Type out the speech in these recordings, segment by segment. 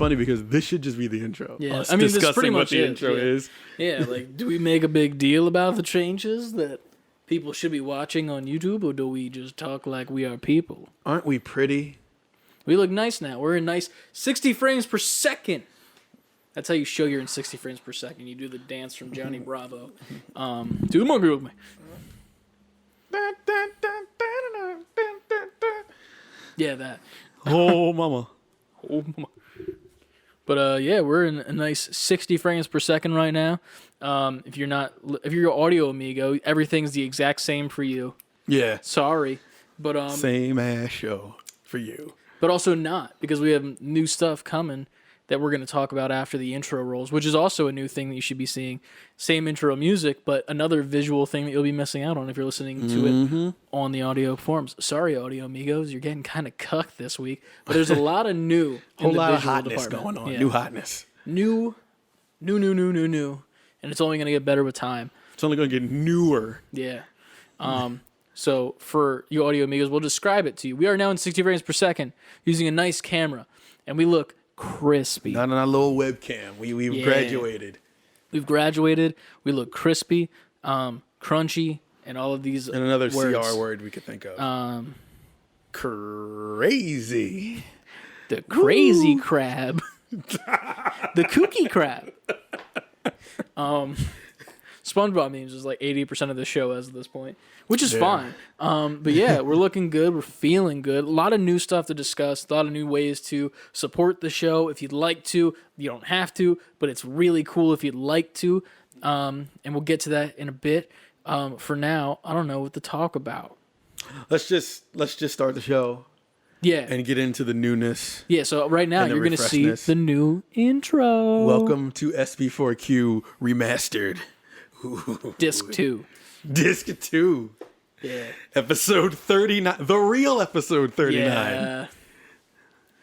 funny because this should just be the intro. Yeah, Us I mean, this pretty discussing much what the intro is. Yeah, like, do we make a big deal about the changes that people should be watching on YouTube, or do we just talk like we are people? Aren't we pretty? We look nice now. We're in nice 60 frames per second. That's how you show you're in 60 frames per second. You do the dance from Johnny Bravo. Do the monkey with me. Yeah, that. Oh, mama. Oh my. But yeah, we're in a nice 60 frames per second right now. If you're your audio amigo, everything's the exact same for you. Yeah. Sorry, but Same ass show for you. But also not, because we have new stuff coming that we're going to talk about after the intro rolls, which is also a new thing that you should be seeing. Same intro music, but another visual thing that you'll be missing out on if you're listening to it on the audio forms. Sorry, audio amigos, you're getting kind of cucked this week, but there's a lot of new in Whole the lot of visual hotness department. going on. Yeah. New hotness. New. And it's only going to get better with time. It's only going to get newer. Yeah. So for you audio amigos, we'll describe it to you. We are now in 60 frames per second using a nice camera, and we look crispy. Not on our little webcam. We've graduated. We've graduated. We look crispy, crunchy, and all of these And another words. CR word we could think of. Crazy. The crazy crab. The kooky crab. SpongeBob memes is like 80% of the show as of this point, which is fine. But yeah, we're looking good. We're feeling good. A lot of new stuff to discuss. A lot of new ways to support the show. If you'd like to, you don't have to, but it's really cool if you'd like to. And we'll get to that in a bit. For now, I don't know what to talk about. Let's just start the show. Yeah. And get into the newness. Yeah, so right now you're going to see the new intro. Welcome to SB4Q Remastered. Ooh. Disc 2. Disc 2. Yeah. Episode 39. The real episode 39.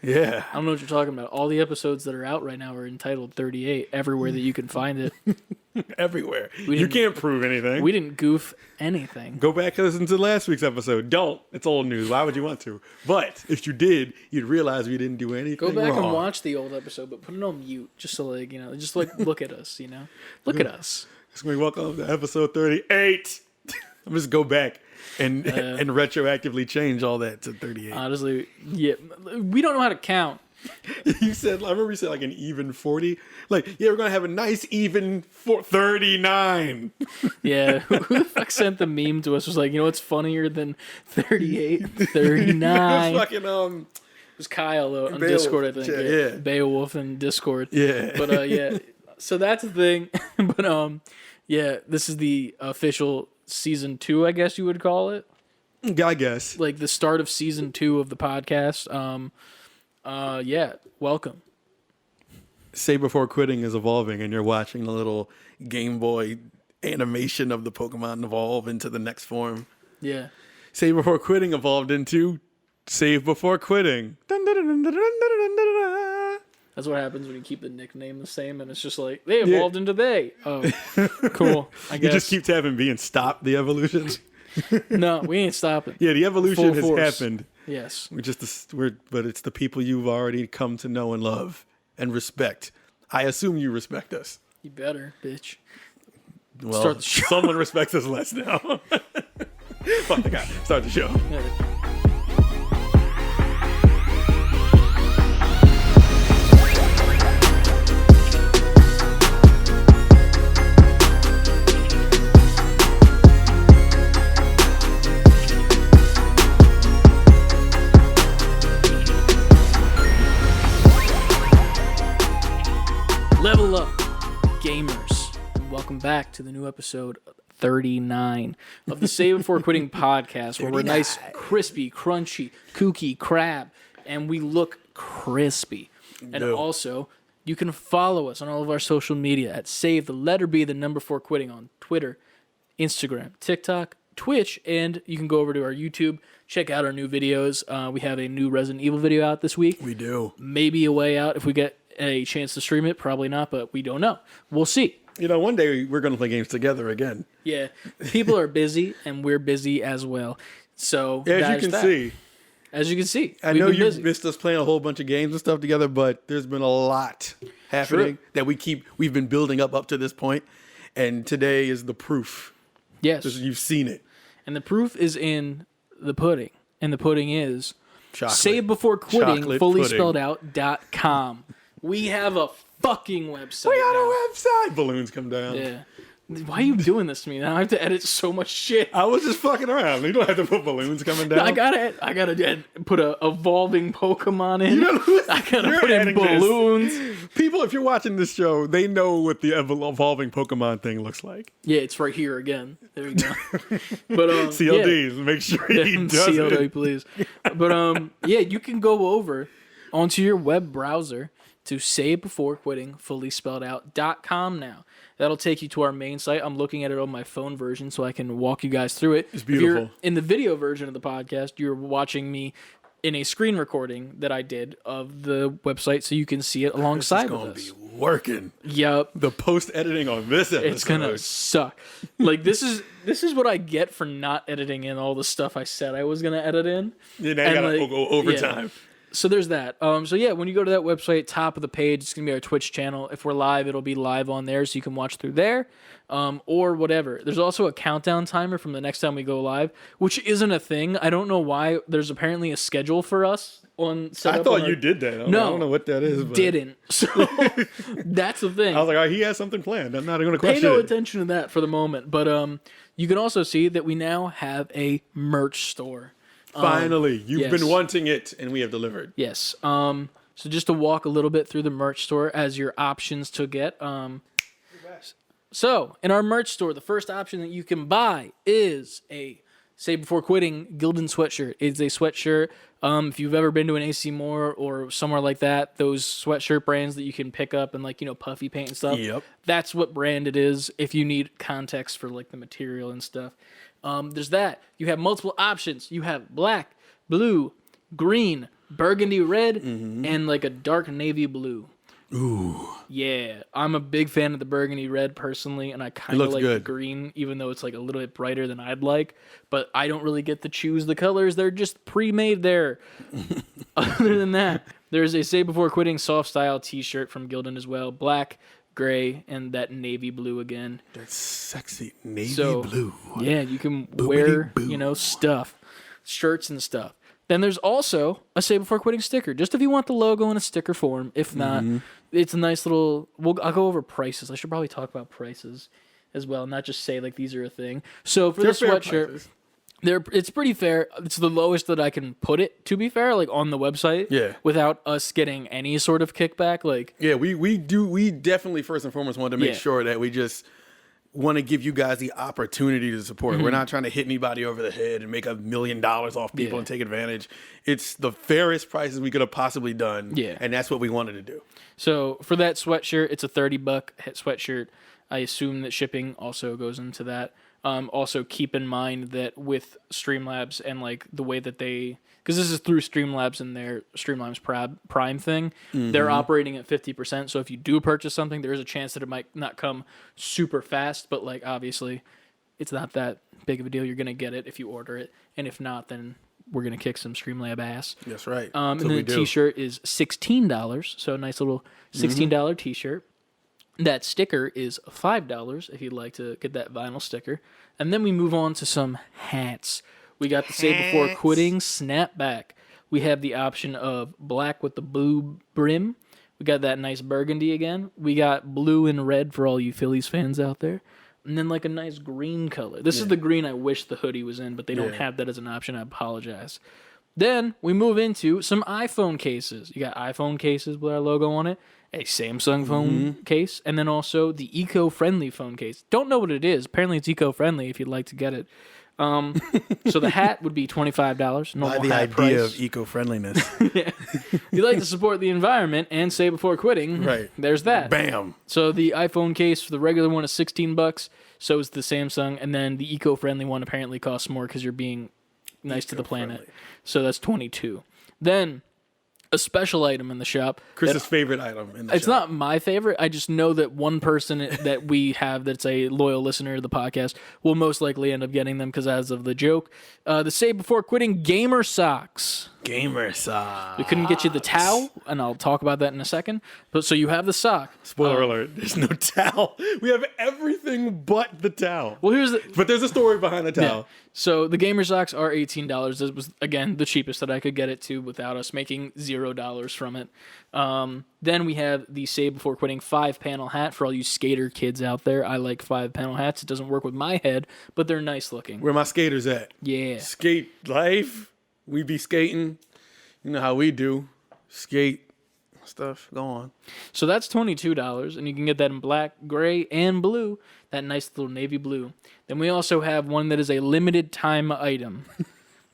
Yeah. I don't know what you're talking about. All the episodes that are out right now are entitled 38 everywhere that you can find it. Everywhere. You can't prove anything. We didn't goof anything. Go back and listen to last week's episode. Don't. It's old news. Why would you want to? But if you did, you'd realize we didn't do anything Go back wrong. and watch the old episode, but put it on mute just so look at us, Look at us. It's going to be welcome to episode 38. I'm just go back and retroactively change all that to 38. Honestly, yeah. We don't know how to count. I remember you said like an even 40. Like, yeah, we're going to have a nice even 39. Yeah. Who the fuck sent the meme to us? Was like, what's funnier than 38? 39. It was fucking, It was Kyle though, on Beowulf. Discord, I think. Yeah. Beowulf in Discord. Yeah. But yeah. So that's the thing. But yeah, this is the official season 2, I guess you would call it. I guess. Like the start of season 2 of the podcast. Yeah, welcome. Save Before Quitting is evolving, and you're watching the little Game Boy animation of the Pokemon evolve into the next form. Yeah. Save Before Quitting evolved into Save Before Quitting. Dun, dun, dun, dun, dun, dun, dun, dun, dun. That's what happens when you keep the nickname the same, and it's just like, they evolved into they. Oh, cool. I guess. You just keep tapping B and stop the evolution. No, we ain't stopping. Yeah, the evolution has Full force. happened. Yes. But it's the people you've already come to know and love and respect. I assume you respect us. You better, bitch. Well, Start the show. Someone respects us less now. Fuck the guy. Start the show. Yeah. Level up, gamers, and welcome back to the new episode 39 of the Save Before Quitting podcast, where we're nice, crispy, crunchy, kooky crab, and we look crispy. And also, you can follow us on all of our social media at Save the letter B, the number 4 Quitting on Twitter, Instagram, TikTok, Twitch, and you can go over to our YouTube, check out our new videos. We have a new Resident Evil video out this week. We do. Maybe a way out if we get a chance to stream it. Probably not, but we don't know. We'll see. One day we're going to play games together again. Yeah. People are busy, and we're busy as well. So As you can see, as you can see, I know you missed us playing a whole bunch of games and stuff together, but there's been a lot happening that we've been building up to this point, and today is the proof. Yes. You've seen it. And the proof is in the pudding. And the pudding is savebeforequitting, fully spelled out.com. We have a fucking website. We got a website. Balloons come down. Yeah. Why are you doing this to me? Now I have to edit so much shit. I was just fucking around. You don't have to put balloons coming down. I gotta put a evolving Pokemon in. I gotta put in balloons. People, if you're watching this show, they know what the evolving Pokemon thing looks like. Yeah, it's right here again. There you go. But CLDs, make sure he does CLD, it. please. But you can go over onto your web browser to savebeforequitting, fully spelled out.com now. That'll take you to our main site. I'm looking at it on my phone version so I can walk you guys through it. It's beautiful. If you're in the video version of the podcast, you're watching me in a screen recording that I did of the website so you can see it alongside with us. This is going to be working. Yep. The post-editing on this episode. It's going to suck. Like, this is what I get for not editing in all the stuff I said I was going to edit in. Yeah, now you got to go overtime. Yeah. So there's that. When you go to that website, top of the page, it's going to be our Twitch channel. If we're live, it'll be live on there, so you can watch through there, or whatever. There's also a countdown timer from the next time we go live, which isn't a thing. I don't know why. There's apparently a schedule for us on setup. I thought you did that. I don't know what that is. But... Didn't. So that's the thing. I was like, he has something planned. I'm not going to question it. Pay no attention to that for the moment. But you can also see that we now have a merch store. Finally, you've been wanting it, and we have delivered. Yes. So just to walk a little bit through the merch store as your options to get. So in our merch store, the first option that you can buy is a Save Before Quitting Gildan sweatshirt. It's a sweatshirt. If you've ever been to an AC Moore or somewhere like that, those sweatshirt brands that you can pick up and puffy paint and stuff. Yep. That's what brand it is. If you need context for the material and stuff. There's that. You have multiple options. You have black, blue, green, burgundy red, and a dark navy blue. Ooh. Yeah. I'm a big fan of the burgundy red personally, and I kind of like good. the green, even though it's a little bit brighter than I'd like. But I don't really get to choose the colors. They're just pre-made there. Other than that, there's a Say Before Quitting soft style t-shirt from Gildan as well. Black, gray, and that navy blue again. That's sexy navy blue. Yeah, you can wear, stuff, shirts and stuff. Then there's also a Say Before Quitting sticker, just if you want the logo in a sticker form. If not, it's a nice little... I'll go over prices. I should probably talk about prices as well, not just say these are a thing. So for the sweatshirt... It's pretty fair. It's the lowest that I can put it, to be fair, on the website. Yeah. Without us getting any sort of kickback. Yeah, we definitely first and foremost want to make sure that we just want to give you guys the opportunity to support. We're not trying to hit anybody over the head and make $1 million off people and take advantage. It's the fairest prices we could have possibly done. Yeah. And that's what we wanted to do. So for that sweatshirt, it's a $30 sweatshirt. I assume that shipping also goes into that. Also, keep in mind that with Streamlabs and the way that because this is through Streamlabs and their Streamlabs Prime thing, they're operating at 50%. So if you do purchase something, there is a chance that it might not come super fast, but obviously, it's not that big of a deal. You're gonna get it if you order it, and if not, then we're gonna kick some Streamlab ass. That's right. And then the T-shirt is $16, so a nice little $16 T-shirt. That sticker is $5 if you'd like to get that vinyl sticker. And then we move on to some hats. We got the Say Before Quitting snapback. We have the option of black with the blue brim. We got that nice burgundy again. We got blue and red for all you Phillies fans out there. And then a nice green color. This is the green I wish the hoodie was in, but they don't have that as an option. I apologize. Then we move into some iPhone cases. You got iPhone cases with our logo on it. A Samsung phone case, and then also the eco-friendly phone case. Don't know what it is. Apparently it's eco-friendly if you'd like to get it. So the hat would be $25. Normal the hat idea price. of eco-friendliness. Yeah. If you'd like to support the environment and Say Before Quitting, right. There's that. Bam. So the iPhone case for the regular one is $16. So is the Samsung, and then the eco-friendly one apparently costs more because you're being nice to the planet. So that's $22. Then a special item in the shop. Chris's favorite item in the shop. It's not my favorite. I just know that one person that we have that's a loyal listener to the podcast will most likely end up getting them because as of the joke. The Say Before Quitting gamer socks. Gamer sock. We couldn't get you the towel, and I'll talk about that in a second. But so you have the sock. Spoiler alert, there's no towel. We have everything but the towel. Well, But there's a story behind the towel. Yeah. So the gamer socks are $18. This was, again, the cheapest that I could get it to without us making $0 from it. Then we have the Save Before Quitting 5-panel hat for all you skater kids out there. I like 5-panel hats. It doesn't work with my head, but they're nice looking. Where my skaters at? Yeah. Skate life. We be skating. You know how we do. Skate stuff. Go on. So that's $22, and you can get that in black, gray, and blue. That nice little navy blue. Then we also have one that is a limited time item.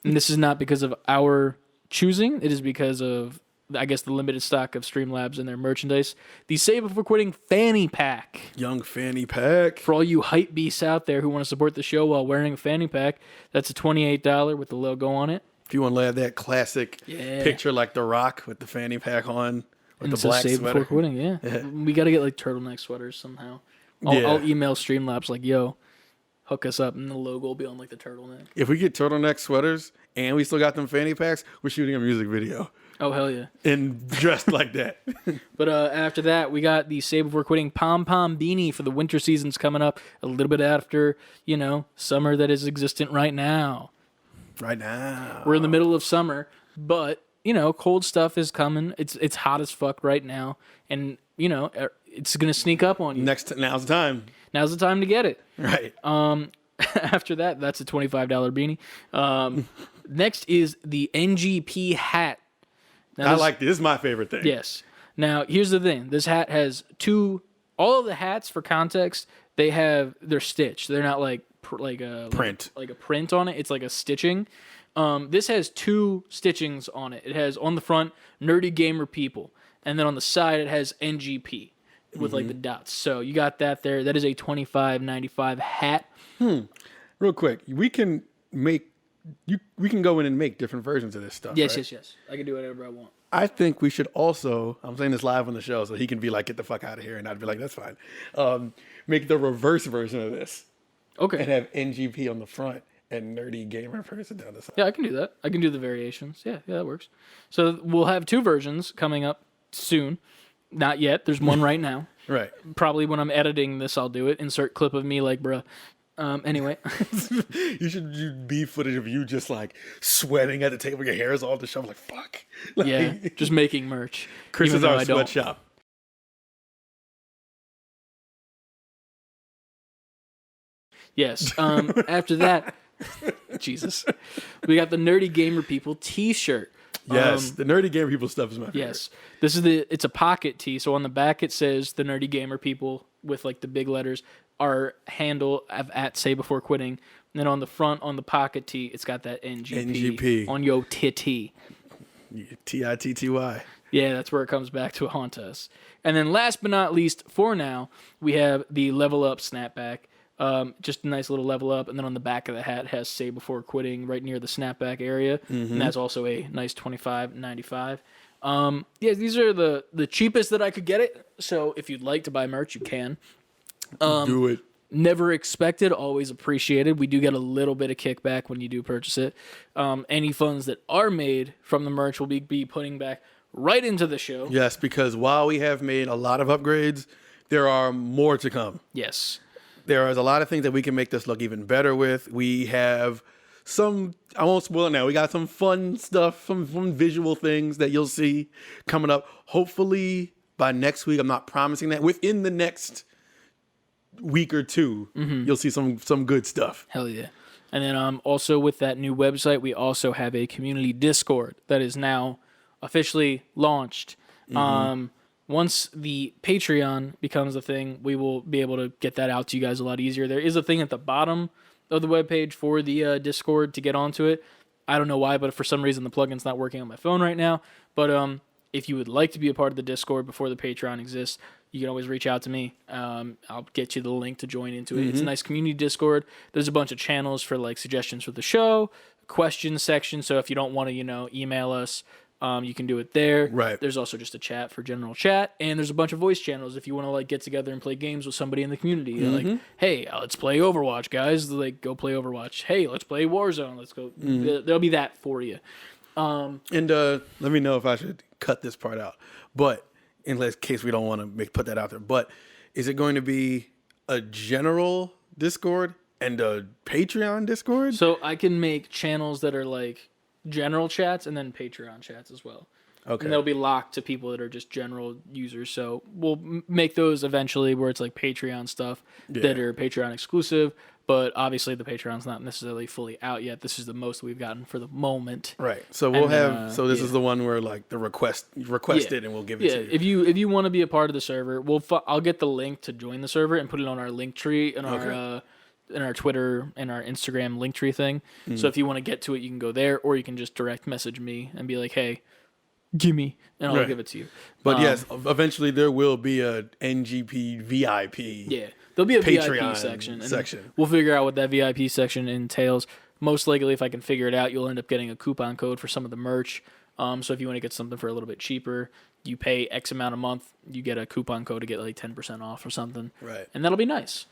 And this is not because of our choosing. It is because of, I guess, the limited stock of Streamlabs and their merchandise. The Save Before Quitting fanny pack. Young fanny pack. For all you hype beasts out there who want to support the show while wearing a fanny pack, that's a $28 with the logo on it. If you want to have that classic picture like The Rock with the fanny pack on, with the black Save sweater. Before Quitting, yeah. We got to get like turtleneck sweaters somehow. I'll email Streamlabs like, yo, hook us up, and the logo will be on like the turtleneck. If we get turtleneck sweaters and we still got them fanny packs, we're shooting a music video. Oh, hell yeah. And dressed like that. But after that, we got the Save Before Quitting pom-pom beanie for the winter season's coming up a little bit after, summer that is existent right now. Right now. We're in the middle of summer, but, cold stuff is coming. It's hot as fuck right now, and, it's going to sneak up on you. Now's the time. Now's the time to get it. Right. After that, that's a $25 beanie. Next is the NGP hat. Now, this is my favorite thing. Yes. Now, here's the thing. This hat has all of the hats, for context, they're stitched. They're not like a print. Like a print on it. It's like a stitching. This has 2 stitchings on it. It has on the front, Nerdy Gamer People. And then on the side, it has NGP with like the dots. So you got that there. That is a $25.95 hat. Real quick, we can go in and make different versions of this stuff. Yes, right? yes. I can do whatever I want. I think we should also, I'm saying this live on the show, so he can be like, get the fuck out of here, and I'd be like, that's fine. Make the reverse version of this. Okay. And have NGP on the front and Nerdy Gamer person down the side. Yeah, I can do that. I can do the variations. Yeah, that works. So we'll have 2 versions coming up soon. Not yet. There's one right now. Right. Probably when I'm editing this, I'll do it. Insert clip of me like, bruh. Anyway. You should do beef footage of you just like sweating at the table. Your hair is all disheveled. Like, fuck. Like, yeah, just making merch. Chris is our sweatshop. Yes. After that, Jesus, we got the Nerdy Gamer People T-shirt. Yes, the Nerdy Gamer People stuff is my favorite. Yes, it's a pocket tee. So on the back it says the Nerdy Gamer People with like the big letters. Our handle at Say Before Quitting. And then on the front, on the pocket tee, it's got that NGP. On yo titty. TITTY. Yeah, that's where it comes back to haunt us. And then last but not least, for now, we have the Level Up snapback. Just a nice little level up. And then on the back of the hat has Say Before Quitting right near the snapback area. And that's also a nice $25.95. Yeah, these are the cheapest that I could get it. So if you'd like to buy merch, you can. Do it. Never expected, always appreciated. We do get a little bit of kickback when you do purchase it. Any funds that are made from the merch will be putting back right into the show. Yes, because while we have made a lot of upgrades, there are more to come. Yes. There is a lot of things that we can make this look even better with. We have some, I won't spoil it now, we got some fun stuff, some visual things that you'll see coming up. Hopefully by next week, I'm not promising that. Within the next week or two, you'll see some good stuff. Hell yeah. And then also with that new website, we also have a community Discord that is now officially launched. Once the Patreon becomes a thing, we will be able to get that out to you guys a lot easier. There is a thing at the bottom of the webpage for the Discord to get onto it. I don't know why, but for some reason the plugin's not working on my phone right now. But if you would like to be a part of the Discord before the Patreon exists, you can always reach out to me. I'll get you the link to join into it. It's a nice community Discord. There's a bunch of channels for like suggestions for the show, questions section. So if you don't want to, email us, you can do it there. Right. There's also just a chat for general chat, and there's a bunch of voice channels if you want to like get together and play games with somebody in the community. Like, hey, let's play Overwatch, guys. Like, go play Overwatch. Hey, let's play Warzone. Let's go. There'll be that for you. And let me know if I should cut this part out. But in case we don't want to put that out there. But is it going to be a general Discord and a Patreon Discord? So I can make channels that are like general chats and then Patreon chats as well. Okay. And they'll be locked to people that are just general users. So we'll make those eventually where it's like Patreon stuff that are Patreon exclusive. But obviously the Patreon's not necessarily fully out yet. This is the most we've gotten for the moment. Right. So we'll have. So this is the one where like the request it and we'll give it to you. If you want to be a part of the server, I'll get the link to join the server and put it on our link tree and our Twitter and our Instagram link tree thing. Mm-hmm. So if you want to get to it, you can go there, or you can just direct message me and be like, "Hey, gimme," and I'll give it to you. But yes, eventually there will be a NGP VIP. Yeah, there'll be a Patreon VIP section. And we'll figure out what that VIP section entails. Most likely, if I can figure it out, you'll end up getting a coupon code for some of the merch. So if you want to get something for a little bit cheaper, you pay X amount a month, you get a coupon code to get like 10% off or something. Right. And that'll be nice.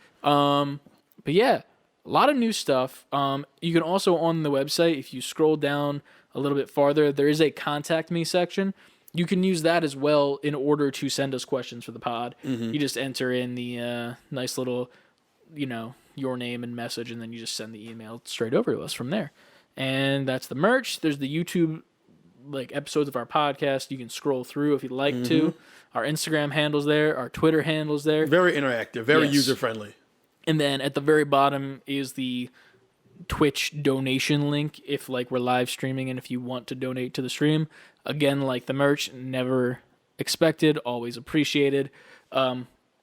But yeah, a lot of new stuff. You can also, on the website, if you scroll down a little bit farther, there is a contact me section. You can use that as well in order to send us questions for the pod. Mm-hmm. You just enter in the nice little, your name and message, and then you just send the email straight over to us from there. And that's the merch. There's the YouTube episodes of our podcast. You can scroll through if you'd like to. Our Instagram handle's there. Our Twitter handle's there. Very interactive. Very user-friendly. And then at the very bottom is the Twitch donation link if we're live streaming and if you want to donate to the stream. Again, like the merch, never expected, always appreciated.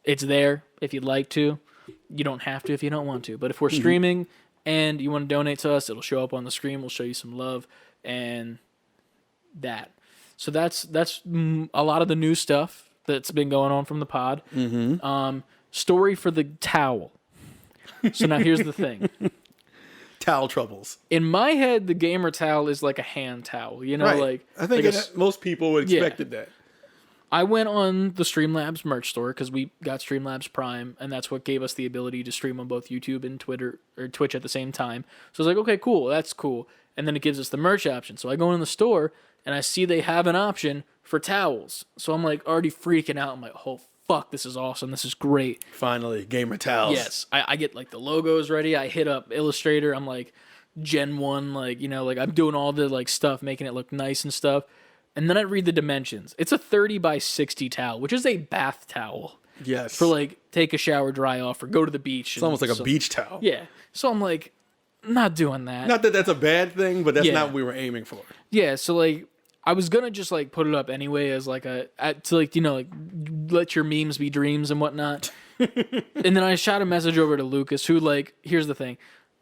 It's there if you'd like to. You don't have to if you don't want to. But if we're streaming and you want to donate to us, it'll show up on the screen. We'll show you some love and that. So that's a lot of the new stuff that's been going on from the pod. Story for the towel. So now here's the thing. Towel troubles. In my head, the gamer towel is like a hand towel. Right. I think most people would expected that. I went on the Streamlabs merch store because we got Streamlabs Prime, and that's what gave us the ability to stream on both YouTube and Twitch at the same time. So I was like, okay, cool, that's cool. And then it gives us the merch option. So I go in the store, and I see they have an option for towels. So I'm already freaking out. I'm like, oh, fuck, this is awesome. This is great. Finally, gamer towels. Yes. I get the logos ready. I hit up Illustrator. I'm Gen 1, I'm doing all the stuff, making it look nice and stuff. And then I read the dimensions. It's a 30 by 60 towel, which is a bath towel. Yes. For take a shower, dry off, or go to the beach. It's almost like a beach towel. Yeah. So I'm not doing that. Not that that's a bad thing, but that's not what we were aiming for. Yeah. So I was gonna just put it up anyway as let your memes be dreams and whatnot. And then I shot a message over to Lucas, who here's the thing.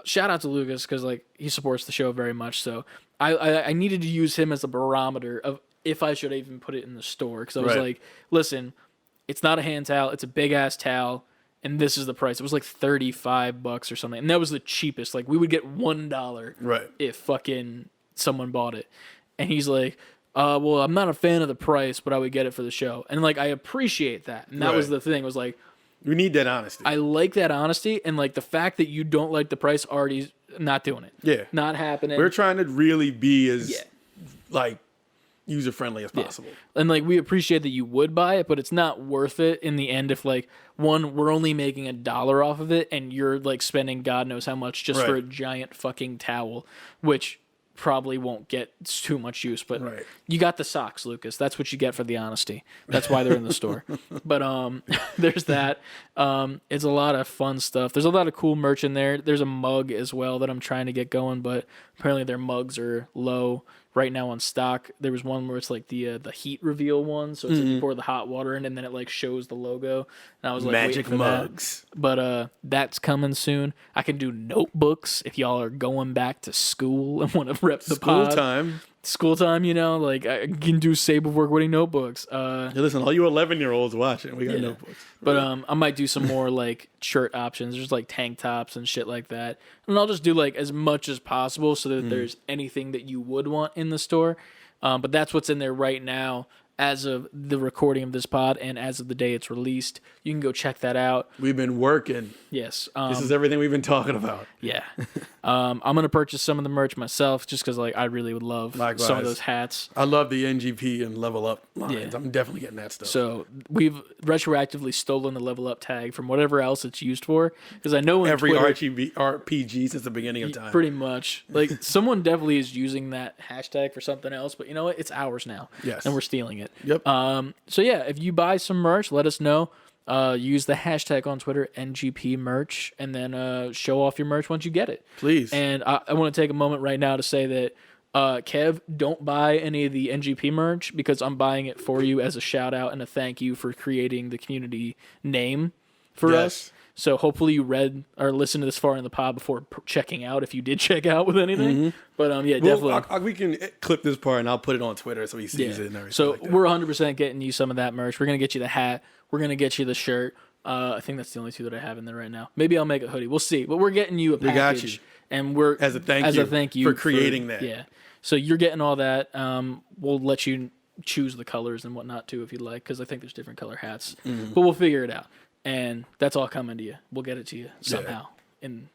Shout out to Lucas because he supports the show very much. So I needed to use him as a barometer of if I should even put it in the store, because I was listen, it's not a hand towel, it's a big ass towel, and this is the price. It was $35 or something, and that was the cheapest. We would get $1 if fucking someone bought it. And he's well, I'm not a fan of the price, but I would get it for the show. And I appreciate that. And that was the thing, was we need that honesty. I like that honesty, and the fact that you don't like the price already not doing it. Yeah. Not happening. We're trying to really be as user friendly as possible. And we appreciate that you would buy it, but it's not worth it in the end if one, we're only making $1 off of it and you're spending God knows how much just for a giant fucking towel, which probably won't get too much use, but you got the socks, Lucas. That's what you get for the honesty. That's why they're in the store. But there's that. It's a lot of fun stuff. There's a lot of cool merch in there. There's a mug as well that I'm trying to get going, but apparently their mugs are low right now on stock. There was one where it's the heat reveal one, so it's you pour the hot water in and then it shows the logo. And I was magic mugs. That. But that's coming soon. I can do notebooks if y'all are going back to school and want to rep the pod. School time, I can do Save Before Quitting notebooks. Listen, all you 11-year-olds watching, we got notebooks. But I might do some more shirt options. There's tank tops and shit like that. And I'll just do as much as possible so that there's anything that you would want in the store. But that's what's in there right now. as of the recording of this pod and as of the day it's released. You can go check that out. We've been working. Yes. This is everything we've been talking about. Yeah. I'm going to purchase some of the merch myself just because I really would love some of those hats. I love the NGP and Level Up lines. Yeah. I'm definitely getting that stuff. So we've retroactively stolen the Level Up tag from whatever else it's used for. Because I know every Twitter, RPG since the beginning of time. Pretty much. Like someone definitely is using that hashtag for something else, but you know what? It's ours now. Yes. And we're stealing it. Yep. So yeah, if you buy some merch, let us know. Use the hashtag on Twitter, NGP merch, and then show off your merch once you get it. Please. And I want to take a moment right now to say that, Kev, don't buy any of the NGP merch because I'm buying it for you as a shout out and a thank you for creating the community name for us. So hopefully you read or listened to this far in the pod before checking out, if you did check out with anything. Mm-hmm. But yeah, definitely. We can clip this part and I'll put it on Twitter so he sees it and everything. So like that. We're 100% getting you some of that merch. We're going to get you the hat. We're going to get you the shirt. I think that's the only two that I have in there right now. Maybe I'll make a hoodie. We'll see. But we're getting you a package. We got you. And we're as a thank you for creating that. Yeah. So you're getting all that. We'll let you choose the colors and whatnot too if you'd like, because I think there's different color hats. Mm-hmm. But we'll figure it out. And that's all coming to you. We'll get it to you somehow in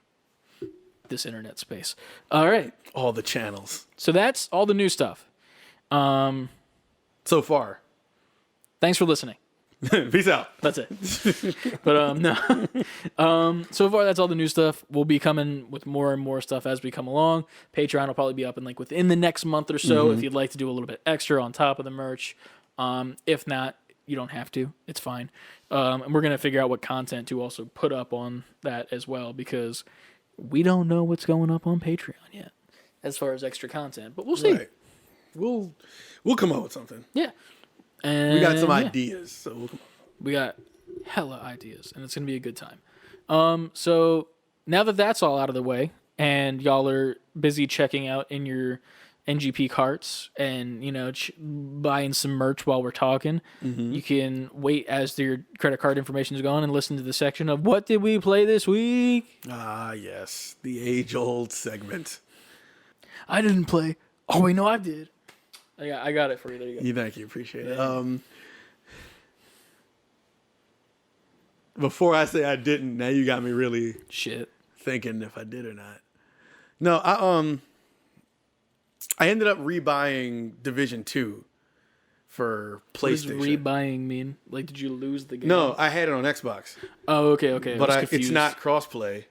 this internet space. All right. All the channels. So that's all the new stuff. So far. Thanks for listening. Peace out. That's it. But no. So far that's all the new stuff. We'll be coming with more and more stuff as we come along. Patreon will probably be up in within the next month or so if you'd like to do a little bit extra on top of the merch. If not, you don't have to. It's fine. And we're going to figure out what content to also put up on that as well, because we don't know what's going up on Patreon yet as far as extra content, but we'll see. Right. We'll come up with something. Yeah. And we got some ideas, so we'll come up. We got hella ideas, and it's going to be a good time. So now that that's all out of the way and y'all are busy checking out in your NGP carts and, buying some merch while we're talking, you can wait as your credit card information is gone and listen to the section of what did we play this week? Ah, yes. The age-old segment. I didn't play. Oh, wait, no, I did. I got it for you. There you go. Thank you. Appreciate it. Before I say I didn't, now you got me really thinking if I did or not. No, I ended up rebuying Division 2 for PlayStation. What does rebuying mean? Did you lose the game? No, I had it on Xbox. Oh, okay. But it's not crossplay,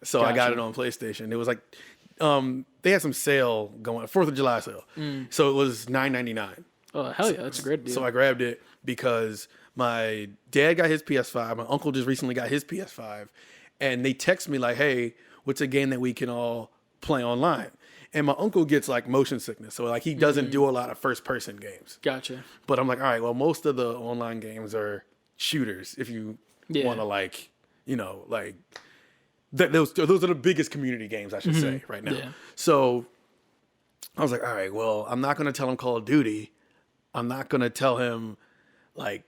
so I got it on PlayStation. It was they had some sale going, 4th of July sale. So it was $9.99. Oh, hell yeah, that's a great deal. So I grabbed it because my dad got his PS5, my uncle just recently got his PS5, and they text me hey, what's a game that we can all play online? And my uncle gets motion sickness, so he doesn't do a lot of first person games. Gotcha. But I'm all right, well, most of the online games are shooters. If you want to those are the biggest community games, I should say, right now. Yeah. So I was all right, well, I'm not gonna tell him Call of Duty. I'm not gonna tell him I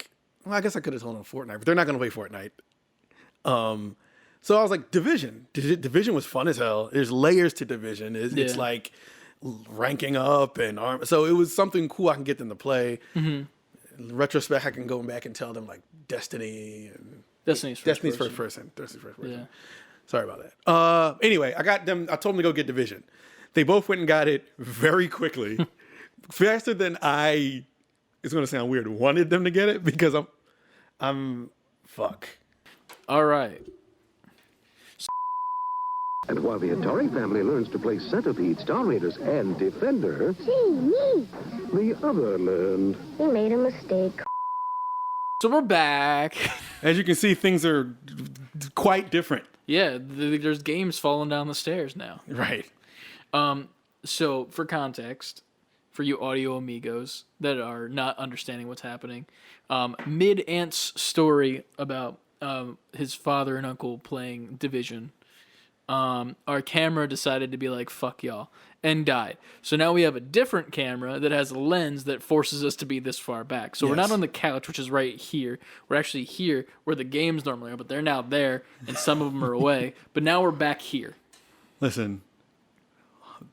guess I could have told him Fortnite, but they're not gonna play Fortnite. So I was Division. Division was fun as hell. There's layers to Division. It's ranking up and so it was something cool I can get them to play. In retrospect, I can go back and tell them Destiny and Destiny's first person. Yeah. Sorry about that. Anyway, I told them to go get Division. They both went and got it very quickly, faster than it's going to sound weird, wanted them to get it because I'm fuck. All right. And while the Atari family learns to play Centipede, Star Raiders, and Defender... Gee, me. The other learned... We made a mistake. So we're back. As you can see, things are quite different. Yeah, there's games falling down the stairs now. Right. So, for context, for you audio amigos that are not understanding what's happening, Mid-Ant's story about his father and uncle playing Division... our camera decided to be fuck y'all and died. So now we have a different camera that has a lens that forces us to be this far back. So we're not on the couch, which is right here. We're actually here where the games normally are, but they're now there and some of them are away. But now we're back here. Listen,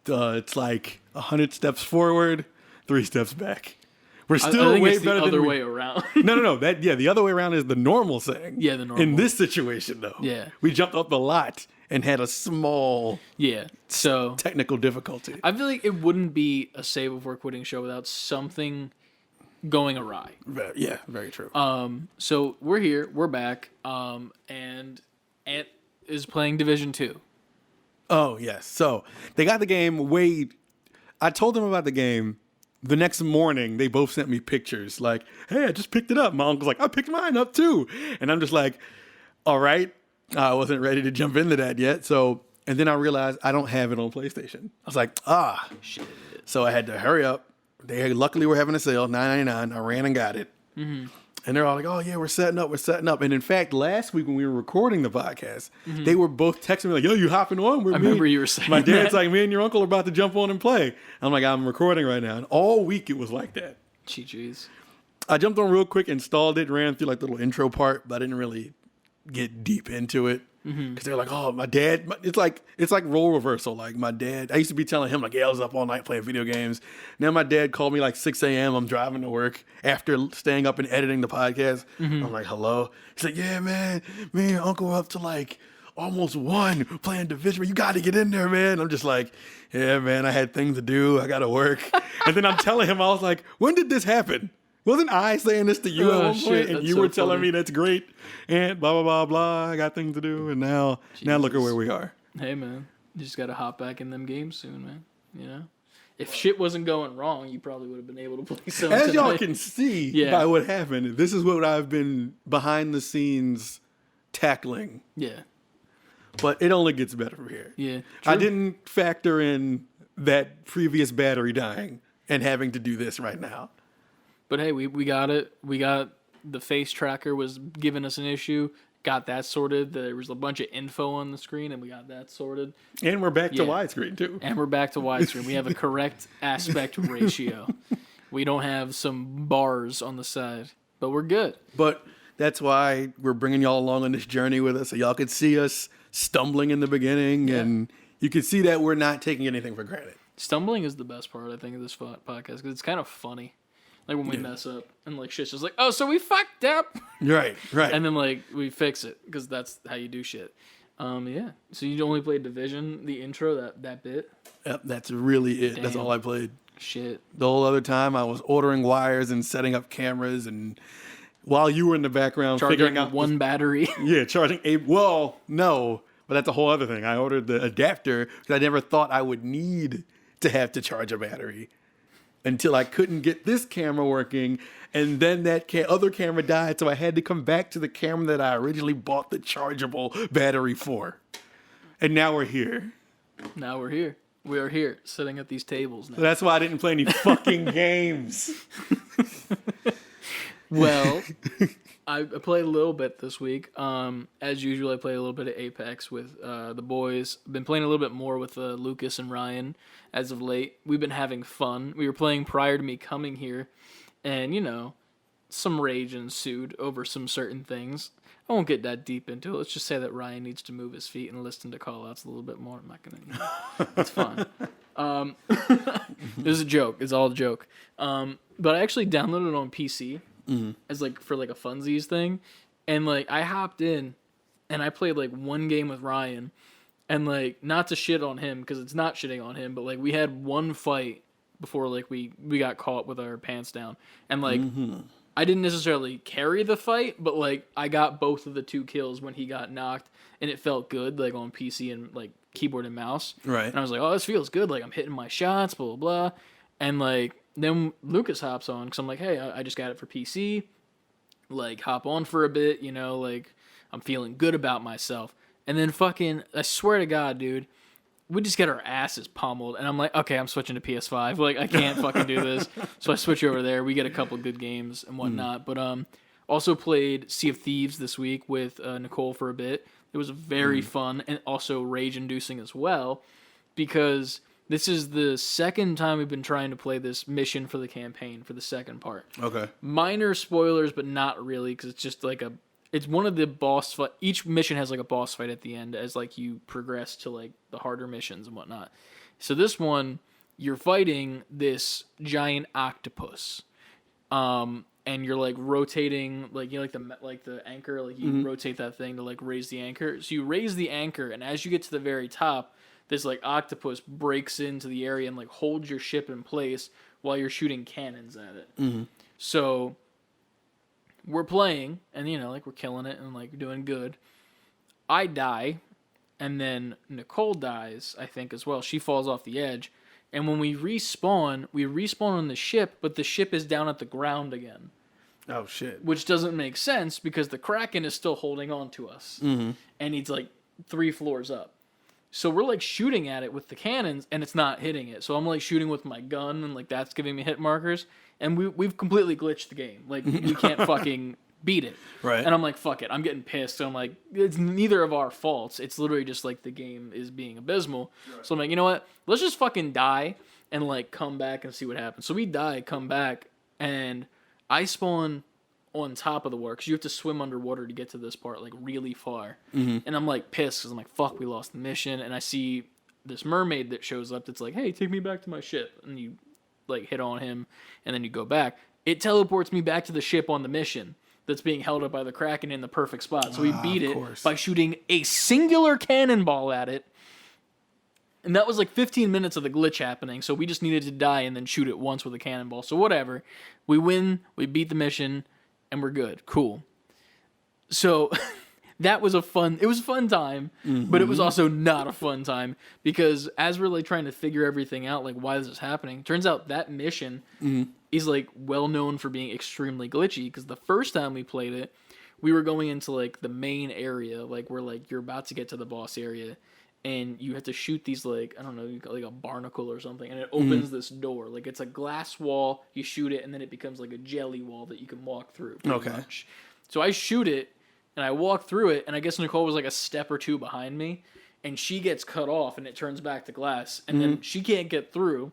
it's 100 steps forward, 3 steps back. We're still I think way it's the better than other way around. No. The other way around is the normal thing. Yeah, the normal. In this situation, though. Yeah. We jumped up a lot and had a small Yeah. So technical difficulty. I feel like it wouldn't be a Save Before Quitting show without something going awry. Yeah, very true. So we're here, we're back, and Ant is playing Division 2. Oh, yes. So they got the game I told them about the game. The next morning, they both sent me pictures like, hey, I just picked it up. My uncle's like, I picked mine up too. And I'm just like, all right. I wasn't ready to jump into that yet. So, and then I realized I don't have it on PlayStation. I was like, shit. So I had to hurry up. They luckily were having a sale, $9.99. I ran and got it. Mm-hmm. And they're all like, oh, yeah, we're setting up. And in fact, last week when we were recording the podcast, they were both texting me like, yo, you hopping on? I remember you were saying my dad's that. like, me and your uncle are about to jump on and play. I'm like, I'm recording right now. And all week it was like that. Jeez. I jumped on real quick, installed it, ran through like the little intro part, but I didn't really get deep into it. Because they're like, oh, my dad, it's like role reversal. Like my dad, I used to be telling him like, yeah, I was up all night playing video games. Now my dad called me like 6 a.m. I'm driving to work after staying up and editing the podcast. I'm like, hello. He's like, yeah, man, me and your uncle were up to like almost 1 playing Division. You got to get in there, man. I'm just like, yeah, man, I had things to do. I got to work. And then I'm telling him, I was like, when did this happen? Wasn't I saying this to you at one point, and you were telling me that's great, and blah, blah, blah, blah, I got things to do, and now look at where we are. Hey, man, you just got to hop back in them games soon, man. You know? If shit wasn't going wrong, you probably would have been able to play some As tonight. y'all can see by what happened, this is what I've been behind the scenes tackling. Yeah. But it only gets better from here. Yeah. I True. didn't factor in that previous battery dying and having to do this right now. But hey, we got it. We got the face tracker was giving us an issue. Got that sorted. There was a bunch of info on the screen, and we got that sorted. And we're back to widescreen, too. And we're back to widescreen. We have a correct aspect ratio. We don't have some bars on the side, but we're good. But that's why we're bringing y'all along on this journey with us, so y'all could see us stumbling in the beginning, and you can see that we're not taking anything for granted. Stumbling is the best part, I think, of this podcast, because it's kind of funny. Like when we mess up and like shit's just like, oh, so we fucked up. Right. And then like we fix it because that's how you do shit. Yeah. So you only played Division, the intro, that bit? Yep, that's really it. Damn. That's all I played. Shit. The whole other time I was ordering wires and setting up cameras, and while you were in the background figuring out one battery. Yeah, charging well, no, but that's a whole other thing. I ordered the adapter because I never thought I would need to have to charge a battery until I couldn't get this camera working, and then that other camera died, so I had to come back to the camera that I originally bought the chargeable battery for. And now we're here. Now we're here. We are here, sitting at these tables now. So that's why I didn't play any fucking games. Well, I played a little bit this week. As usual, I played a little bit of Apex with the boys. I've been playing a little bit more with Lucas and Ryan as of late. We've been having fun. We were playing prior to me coming here, and, you know, some rage ensued over some certain things. I won't get that deep into it. Let's just say that Ryan needs to move his feet and listen to call-outs a little bit more. I'm not going to... It's fine. It was a joke. It's all a joke. But I actually downloaded it on PC as, like, for, like, a funsies thing. And, like, I hopped in, and I played, like, one game with Ryan. And, like, not to shit on him, because it's not shitting on him, but, like, we had one fight before, like, we got caught with our pants down. And, like... I didn't necessarily carry the fight, but, like, I got both of the 2 kills when he got knocked, and it felt good, like, on PC and, like, keyboard and mouse. Right. And I was like, oh, this feels good. Like, I'm hitting my shots, blah, blah, blah. And, like, then Lucas hops on, because I'm like, hey, I just got it for PC. Like, hop on for a bit, you know, like, I'm feeling good about myself. And then fucking, I swear to God, dude, we just get our asses pummeled, and I'm like, okay, I'm switching to PS5. Like, I can't fucking do this. So I switch over there. We get a couple good games and whatnot. But also played Sea of Thieves this week with Nicole for a bit. It was very fun and also rage-inducing as well, because this is the second time we've been trying to play this mission for the campaign for the second part. Okay. Minor spoilers, but not really, because it's just like it's one of the boss fight. Each mission has like a boss fight at the end as like you progress to like the harder missions and whatnot. So this one, you're fighting this giant octopus, and you're like rotating, like you know, like the anchor, like you rotate that thing to like raise the anchor. So you raise the anchor, and as you get to the very top, this like octopus breaks into the area and like holds your ship in place while you're shooting cannons at it. So we're playing, and you know, like we're killing it and like doing good. I die, and then Nicole dies, I think, as well. She falls off the edge. And when we respawn on the ship, but the ship is down at the ground again. Oh, shit. Which doesn't make sense because the Kraken is still holding on to us. And he's like 3 floors up. So we're like shooting at it with the cannons, and it's not hitting it. So I'm like shooting with my gun, and like that's giving me hit markers. And we've completely glitched the game. Like, we can't fucking beat it. Right. And I'm like, fuck it. I'm getting pissed. So I'm like, it's neither of our faults. It's literally just like the game is being abysmal. Right. So I'm like, you know what? Let's just fucking die and like come back and see what happens. So we die, come back, and I spawn on top of the water because you have to swim underwater to get to this part like really far. And I'm like pissed because I'm like, fuck, we lost the mission. And I see this mermaid that shows up that's like, hey, take me back to my ship. And you like hit on him and then you go back. It teleports me back to the ship on the mission that's being held up by the Kraken in the perfect spot. So we beat it by shooting a singular cannonball at it. And that was like 15 minutes of the glitch happening. So we just needed to die and then shoot it once with a cannonball. So whatever. We win. We beat the mission. And we're good. Cool. So that was a fun time. But it was also not a fun time. Because as we're like trying to figure everything out, like why this is happening, turns out that mission is like well known for being extremely glitchy. Because the first time we played it, we were going into like the main area, like where like you're about to get to the boss area, and you have to shoot these like, I don't know, like a barnacle or something, and it opens this door. Like it's a glass wall, you shoot it, and then it becomes like a jelly wall that you can walk through pretty much. So I shoot it, and I walk through it, and I guess Nicole was like a step or two behind me, and she gets cut off, and it turns back to glass, and then she can't get through.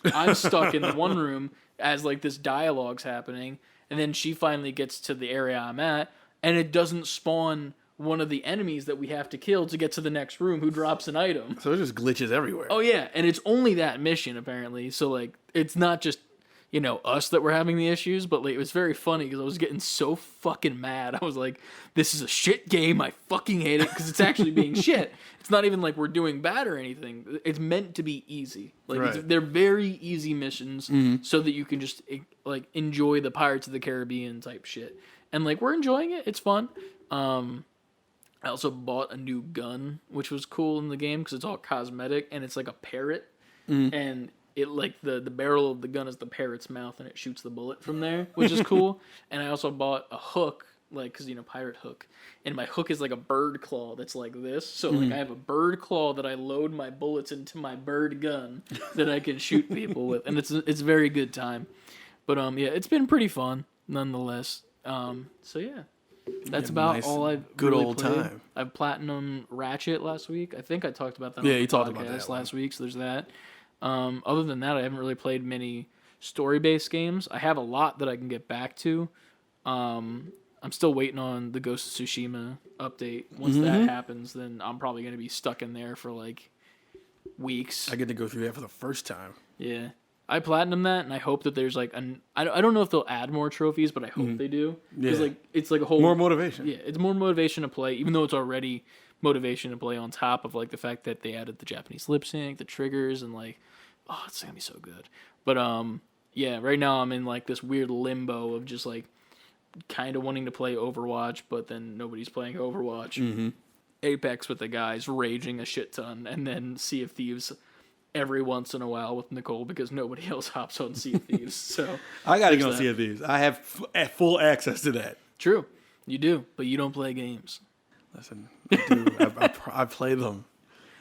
I'm stuck in the one room as like this dialogue's happening, and then she finally gets to the area I'm at, and it doesn't spawn one of the enemies that we have to kill to get to the next room who drops an item. So it just glitches everywhere. Oh yeah, and it's only that mission apparently. So like it's not just, you know, us that were having the issues, but like it was very funny because I was getting so fucking mad. I was like, this is a shit game. I fucking hate it because it's actually being shit. It's not even like we're doing bad or anything. It's meant to be easy. Like they're very easy missions so that you can just like enjoy the Pirates of the Caribbean type shit. And like we're enjoying it. It's fun. I also bought a new gun, which was cool in the game because it's all cosmetic and it's like a parrot, and it like the barrel of the gun is the parrot's mouth and it shoots the bullet from there, which is cool. And I also bought a hook, like because you know pirate hook, and my hook is like a bird claw that's like this. So like I have a bird claw that I load my bullets into my bird gun that I can shoot people with, and it's a very good time. But yeah, it's been pretty fun nonetheless. So yeah. That's about nice, all I've good really old played. time. I've platinum Ratchet last week. I think I talked about that. Yeah, on the you talked about podcast that last week. So there's that. Other than that, I haven't really played many story-based games. I have a lot that I can get back to. I'm still waiting on the Ghost of Tsushima update. Once that happens, then I'm probably going to be stuck in there for like weeks. I get to go through that for the first time. Yeah. I platinum that, and I hope that there's like I don't know if they'll add more trophies, but I hope they do. Because like it's like a whole more motivation. Yeah, it's more motivation to play, even though it's already motivation to play on top of like the fact that they added the Japanese lip sync, the triggers, and like it's gonna be so good. But yeah, right now I'm in like this weird limbo of just like kind of wanting to play Overwatch, but then nobody's playing Overwatch. Apex with the guys raging a shit ton, and then Sea of Thieves every once in a while with Nicole because nobody else hops on Sea of Thieves. So I gotta go Sea of Thieves. I have full access to that. True, you do, but you don't play games. Listen, I do. I play them.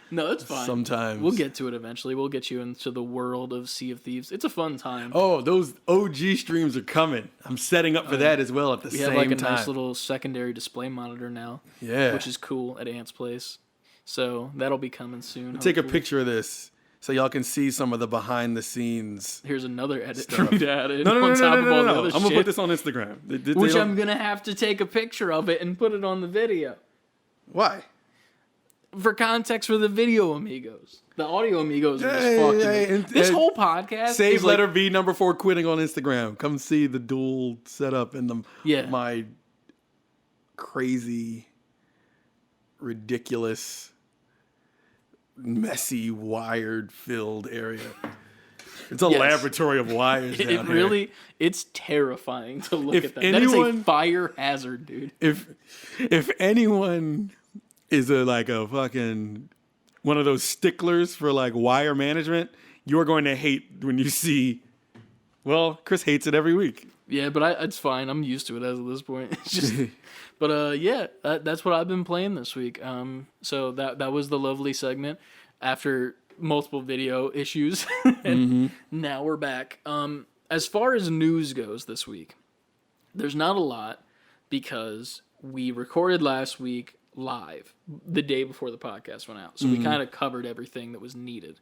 No, it's fine. Sometimes we'll get to it eventually. We'll get you into the world of Sea of Thieves. It's a fun time. Oh, those OG streams are coming. I'm setting up for that as well at the same time. We have like a nice little secondary display monitor now. Yeah, which is cool at Ant's place. So that'll be coming soon. Take a picture of this so y'all can see some of the behind the scenes. Here's another edit for me to add in No. on top of all the other shit. I'm gonna put this on Instagram. Which I'm gonna have to take a picture of it and put it on the video. Why? for context for the video amigos. The audio amigos are just fucked. This whole podcast Save is letter B number 4 quitting on Instagram. Come see the dual setup in my crazy, ridiculous, messy, wired-filled area. It's a laboratory of wires down here. It's terrifying to look at that. That is a fire hazard, dude. If anyone is a fucking one of those sticklers for like wire management, you're going to hate when you see. Well, Chris hates it every week. Yeah, but it's fine. I'm used to it as of this point. It's just, but that's what I've been playing this week. So that was the lovely segment after multiple video issues, and now we're back. As far as news goes this week, there's not a lot because we recorded last week live the day before the podcast went out, so we kind of covered everything that was needed.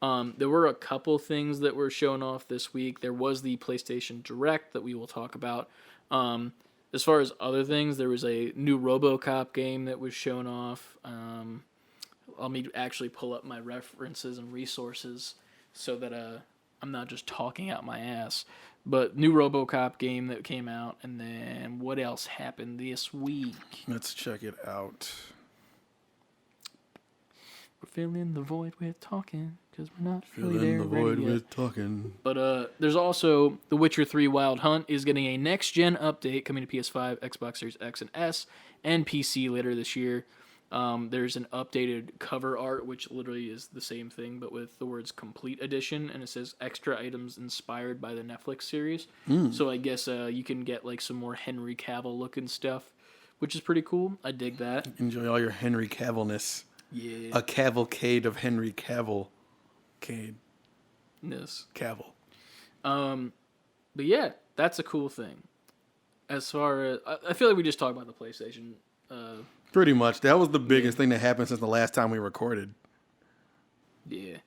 There were a couple things that were shown off this week. There was the PlayStation Direct that we will talk about. As far as other things, there was a new RoboCop game that was shown off. Let me actually pull up my references and resources so that I'm not just talking out my ass. But new RoboCop game that came out, and then what else happened this week? Let's check it out. We're filling the void with talking because we're not really Filling there the void yet. with talking. But there's also The Witcher 3 Wild Hunt is getting a next-gen update coming to PS5, Xbox Series X and S, and PC later this year. There's an updated cover art, which literally is the same thing, but with the words Complete Edition, and it says extra items inspired by the Netflix series. So I guess you can get like some more Henry Cavill-looking stuff, which is pretty cool. I dig that. Enjoy all your Henry Cavill-ness. Yeah. A cavalcade of Henry Cavill. Yes. Cavill. But yeah, that's a cool thing. As far as I feel like we just talked about the PlayStation. Pretty much. That was the biggest thing that happened since the last time we recorded. Yeah.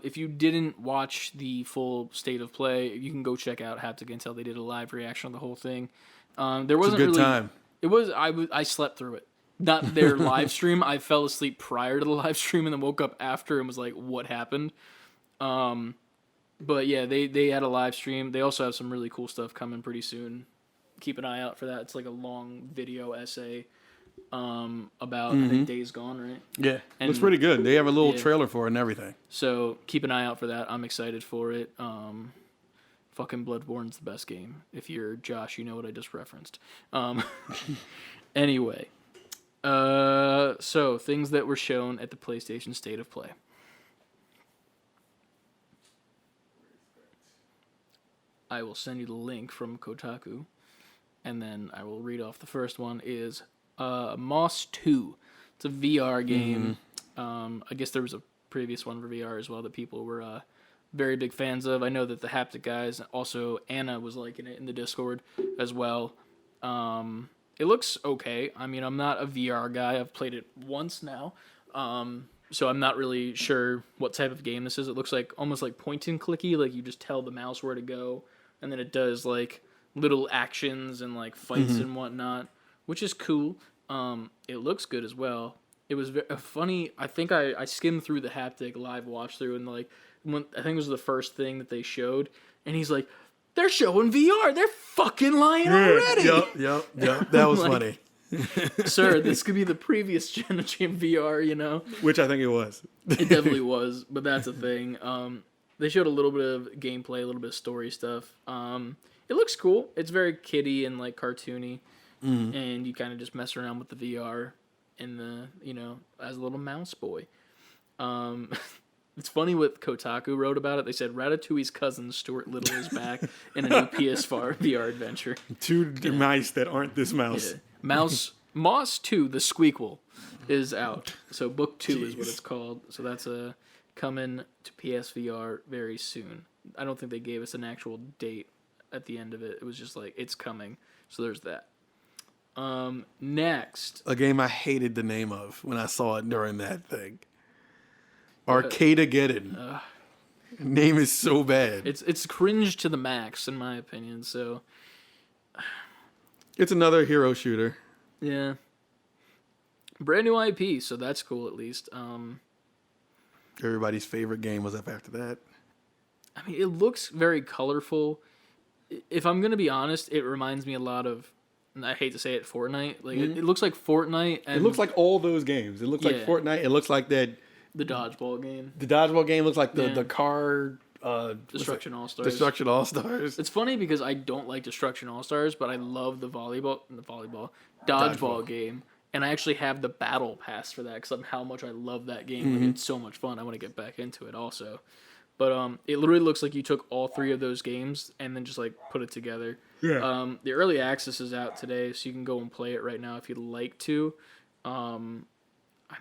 If you didn't watch the full state of play, you can go check out Haptic Intel. They did a live reaction on the whole thing. There wasn't a good time. It was. I slept through it. Not their live stream. I fell asleep prior to the live stream and then woke up after and was like, "What happened?" But yeah, they had a live stream. They also have some really cool stuff coming pretty soon. Keep an eye out for that. It's like a long video essay about I think Days Gone, right? Yeah, And looks pretty good. They have a little trailer for it and everything. So keep an eye out for that. I'm excited for it. Fucking Bloodborne's the best game. If you're Josh, you know what I just referenced. Anyway, so things that were shown at the PlayStation State of Play. I will send you the link from Kotaku, and then I will read off the first one is Moss 2. It's a VR game. I guess there was a previous one for VR as well that people were very big fans of. I know that the Haptic guys, also Anna was liking it in the Discord as well. It looks okay. I mean, I'm not a VR guy. I've played it once now. So I'm not really sure what type of game this is. It looks like almost like point and clicky, like you just tell the mouse where to go, and then it does like little actions and like fights and whatnot, which is cool. It looks good as well. It was funny. I think I skimmed through the Haptic live watch through, and like when I think it was the first thing that they showed, and he's like, "They're showing VR. They're fucking lying already." Yep. That was Like, funny. Sir, this could be the previous generation VR, you know? Which I think it was. It definitely was, but that's a thing. They showed a little bit of gameplay, a little bit of story stuff. It looks cool. It's very kiddie and like cartoony, and you kind of just mess around with the VR and the, you know, as a little mouse boy. It's funny what Kotaku wrote about it. They said Ratatouille's cousin Stuart Little is back in a new PS4 VR adventure. Two mice that aren't this mouse. Yeah. Moss 2, the Squeakquel, is out. So book 2 is what it's called. So that's coming to PSVR very soon. I don't think they gave us an actual date at the end of it. It was just like, it's coming. So there's that. Next. A game I hated the name of when I saw it during that thing. Arcadegeddon. Name is so bad. It's cringe to the max, in my opinion, so... It's another hero shooter. Yeah. Brand new IP, so that's cool at least. Everybody's favorite game was up after that. I mean, it looks very colorful. If I'm gonna be honest, it reminds me a lot of, and I hate to say it, Fortnite. Like it looks like Fortnite. And It looks like all those games. It looks like Fortnite. It looks like that. the dodgeball game. The dodgeball game looks like the car. Destruction All Stars. Destruction All Stars. It's funny because I don't like Destruction All Stars, but I love the dodgeball game, and I actually have the battle pass for that because of how much I love that game. Like, it's so much fun. I want to get back into it also. But it literally looks like you took all three of those games and then just like put it together. Yeah. The early access is out today, so you can go and play it right now if you'd like to. I'm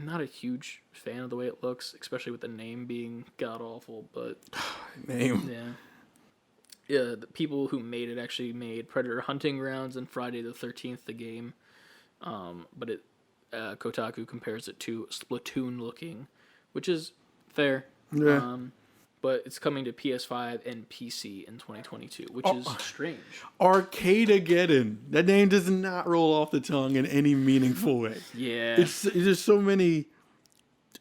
not a huge fan of the way it looks, especially with the name being god awful. But name. Yeah. The people who made it actually made Predator Hunting Grounds and Friday the 13th, the game. But Kotaku compares it to Splatoon looking, which is fair. Yeah. But it's coming to PS5 and PC in 2022, which is strange. Arcadegeddon. That name does not roll off the tongue in any meaningful way. Yeah. It's just so many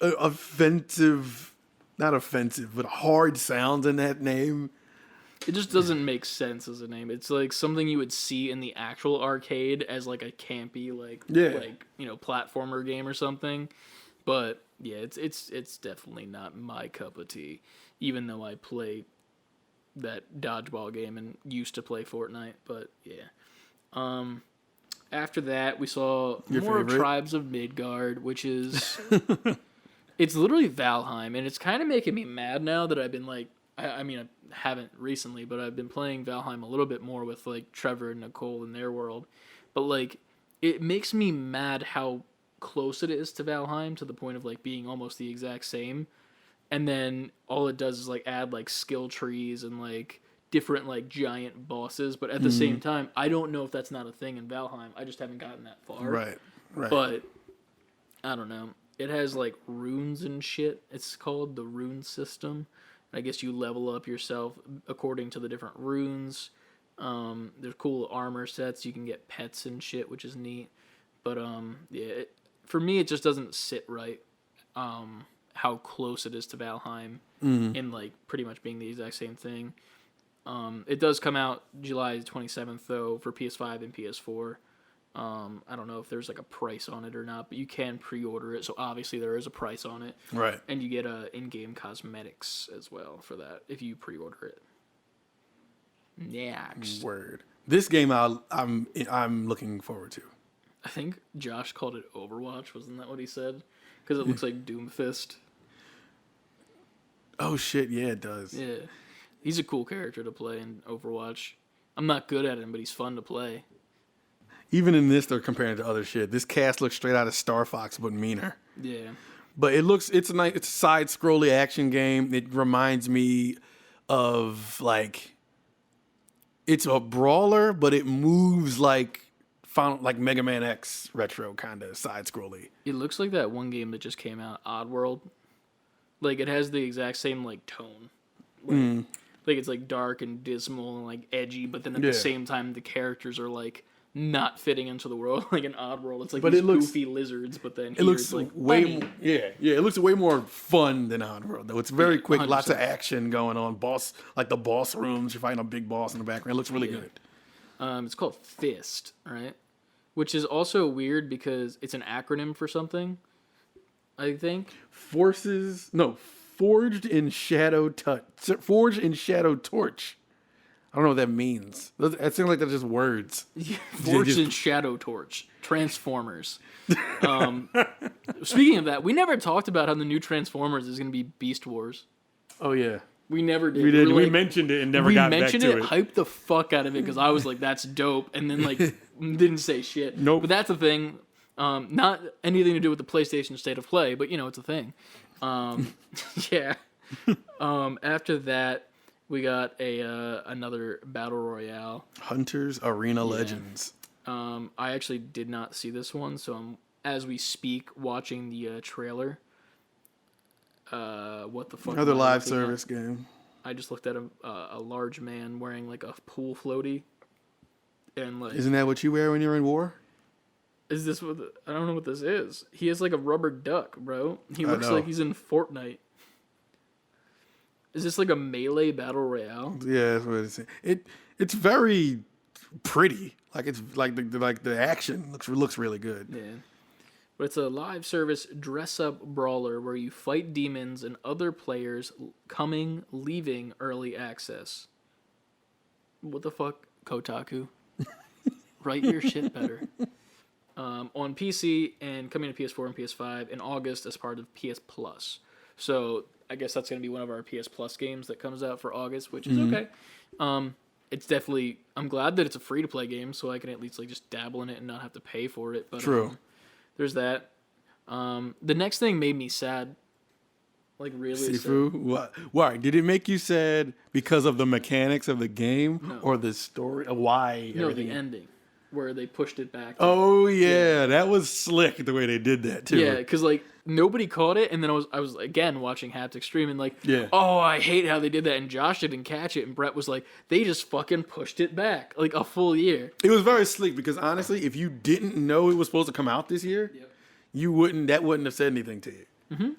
offensive, not offensive, but hard sounds in that name. It just doesn't make sense as a name. It's like something you would see in the actual arcade as like a campy platformer game or something. But yeah, it's definitely not my cup of tea. Even though I play that dodgeball game and used to play Fortnite, but yeah. After that, we saw more of Tribes of Midgard, which is it's literally Valheim, and it's kind of making me mad now that I've been like, I mean, I haven't recently, but I've been playing Valheim a little bit more with like Trevor and Nicole in their world, but like it makes me mad how close it is to Valheim to the point of like being almost the exact same. And then all it does is like add like skill trees and like different like giant bosses. But at the same time, I don't know if that's not a thing in Valheim. I just haven't gotten that far. Right. But I don't know. It has like runes and shit. It's called the rune system. I guess you level up yourself according to the different runes. There's cool armor sets. You can get pets and shit, which is neat. But for me, it just doesn't sit right. How close it is to Valheim in like pretty much being the exact same thing. It does come out July 27th though for PS5 and PS4. I don't know if there's like a price on it or not, but you can pre-order it. So obviously there is a price on it, right? And you get in-game cosmetics as well for that if you pre-order it. Next. Word. This game I'm looking forward to. I think Josh called it Overwatch. Wasn't that what he said? Because it looks like Doomfist. Oh shit! Yeah, it does. Yeah, he's a cool character to play in Overwatch. I'm not good at him, but he's fun to play. Even in this, they're comparing it to other shit. This cast looks straight out of Star Fox, but meaner. Yeah. But it's a side-scrolly action game. It reminds me of like it's a brawler, but it moves like Mega Man X retro kind of side-scrolly. It looks like that one game that just came out, Oddworld. Like it has the exact same like tone. Like it's like dark and dismal and like edgy, but then at the same time the characters are like not fitting into the world like an Oddworld. It's like these goofy lizards, but then it looks like way more, it looks way more fun than Oddworld though. It's very quick, 100%. Lots of action going on. The boss rooms, you're fighting a big boss in the background. It looks really good. It's called Fist, right? Which is also weird because it's an acronym for something, I think. Forged in Shadow Torch. I don't know what that means. It seems like they're just words. Forged in Shadow Torch. Transformers. Speaking of that, we never talked about how the new Transformers is going to be Beast Wars. Oh, yeah. We never did. We did. We mentioned it and never got back to it. We mentioned it, hyped the fuck out of it because I was like, that's dope. And then like didn't say shit. Nope. But that's the thing. Not anything to do with the PlayStation State of Play, but it's a thing. Yeah. After that, we got another battle royale. Hunters Arena Legends. I actually did not see this one, so I'm as we speak watching the trailer. What the fuck? Another live service game. I just looked at a large man wearing like a pool floaty, and like. Isn't that what you wear when you're in war? Is this what? I don't know what this is. He has like a rubber duck, bro. He looks like he's in Fortnite. Is this like a melee battle royale? Yeah, that's what it's. It's very pretty. Like it's like the action looks really good. Yeah. But it's a live service dress-up brawler where you fight demons and other players leaving early access. What the fuck, Kotaku? Write your shit better. On PC and coming to PS4 and PS5 in August as part of PS Plus. So I guess that's going to be one of our PS Plus games that comes out for August, which is okay. It's definitely... I'm glad that it's a free-to-play game, so I can at least like just dabble in it and not have to pay for it. But, True. There's that. The next thing made me sad. Like, really Sifu? sad. What? Why? Did it make you sad because of the mechanics of the game or the story? Why? No, the ending. Where they pushed it back. Oh, yeah. That was slick the way they did that, too. Yeah, because, like, nobody caught it, and then I was again, watching Haptic Stream, and, like, yeah. Oh, I hate how they did that, and Josh didn't catch it, and Brett was like, they just fucking pushed it back, like, a full year. It was very slick, because, honestly, if you didn't know it was supposed to come out this year, that wouldn't have said anything to you. Mm-hmm.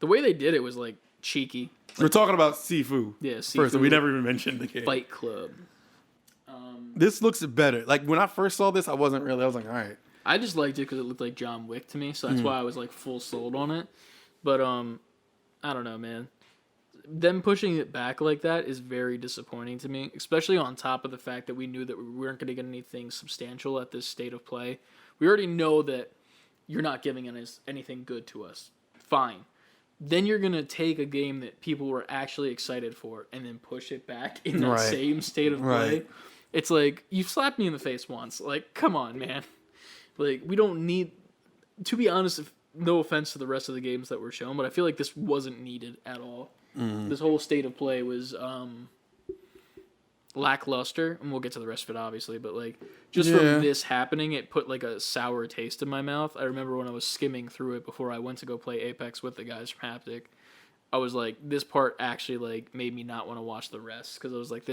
The way they did it was, like, cheeky. Like, we're talking about Sifu. Yeah, Sifu. First, we never even mentioned the game. Fight Club. This looks better. Like, when I first saw this, I was like, all right. I just liked it because it looked like John Wick to me, so that's why I was, like, full sold on it. But, I don't know, man. Them pushing it back like that is very disappointing to me, especially on top of the fact that we knew that we weren't going to get anything substantial at this state of play. We already know that you're not giving us anything good to us. Fine. Then you're going to take a game that people were actually excited for and then push it back in that same state of play. It's like, you slapped me in the face once. Like, come on, man. Like, we don't need... To be honest, no offense to the rest of the games that were shown, but I feel like this wasn't needed at all. This whole state of play was lackluster, and we'll get to the rest of it, obviously, but, like, just from this happening, it put, like, a sour taste in my mouth. I remember when I was skimming through it before I went to go play Apex with the guys from Haptic, I was like, this part actually, like, made me not want to watch the rest, because I was like,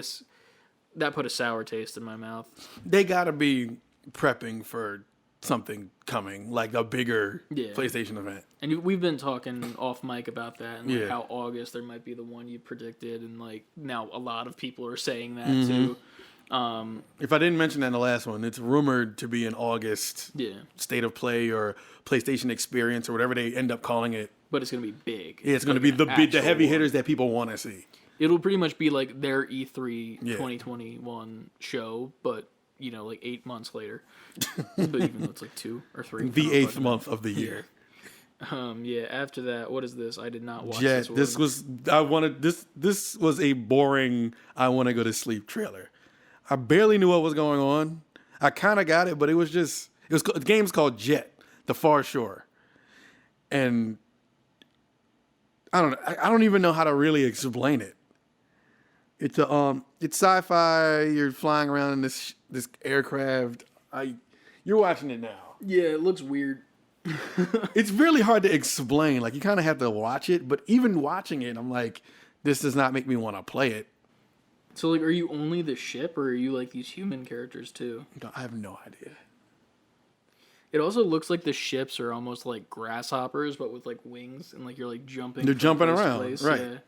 that put a sour taste in my mouth. They gotta be prepping for something coming, like a bigger PlayStation event. And we've been talking off mic about that, and like how August there might be the one you predicted, and like now a lot of people are saying that too. If I didn't mention that in the last one, it's rumored to be an August state of play or PlayStation experience or whatever they end up calling it. But it's gonna be big. Yeah, it's gonna be the heavy hitters that people want to see. It'll pretty much be like their E3 2021 show, but, you know, like 8 months later. But even though it's like 2 or 3. The 8th month of the year. After that, what is this? I did not watch this. This was a boring I want to go to sleep trailer. I barely knew what was going on. I kind of got it, but the game's called Jet, The Far Shore. And I don't even know how to really explain it. It's sci-fi. You're flying around in this aircraft. You're watching it now. Yeah, it looks weird. It's really hard to explain. Like, you kind of have to watch it, but even watching it, I'm like, this does not make me want to play it. So, like, are you only the ship, or are you like these human characters too? I have no idea. It also looks like the ships are almost like grasshoppers, but with like wings, and like you're like jumping. They're jumping around, right? Yeah.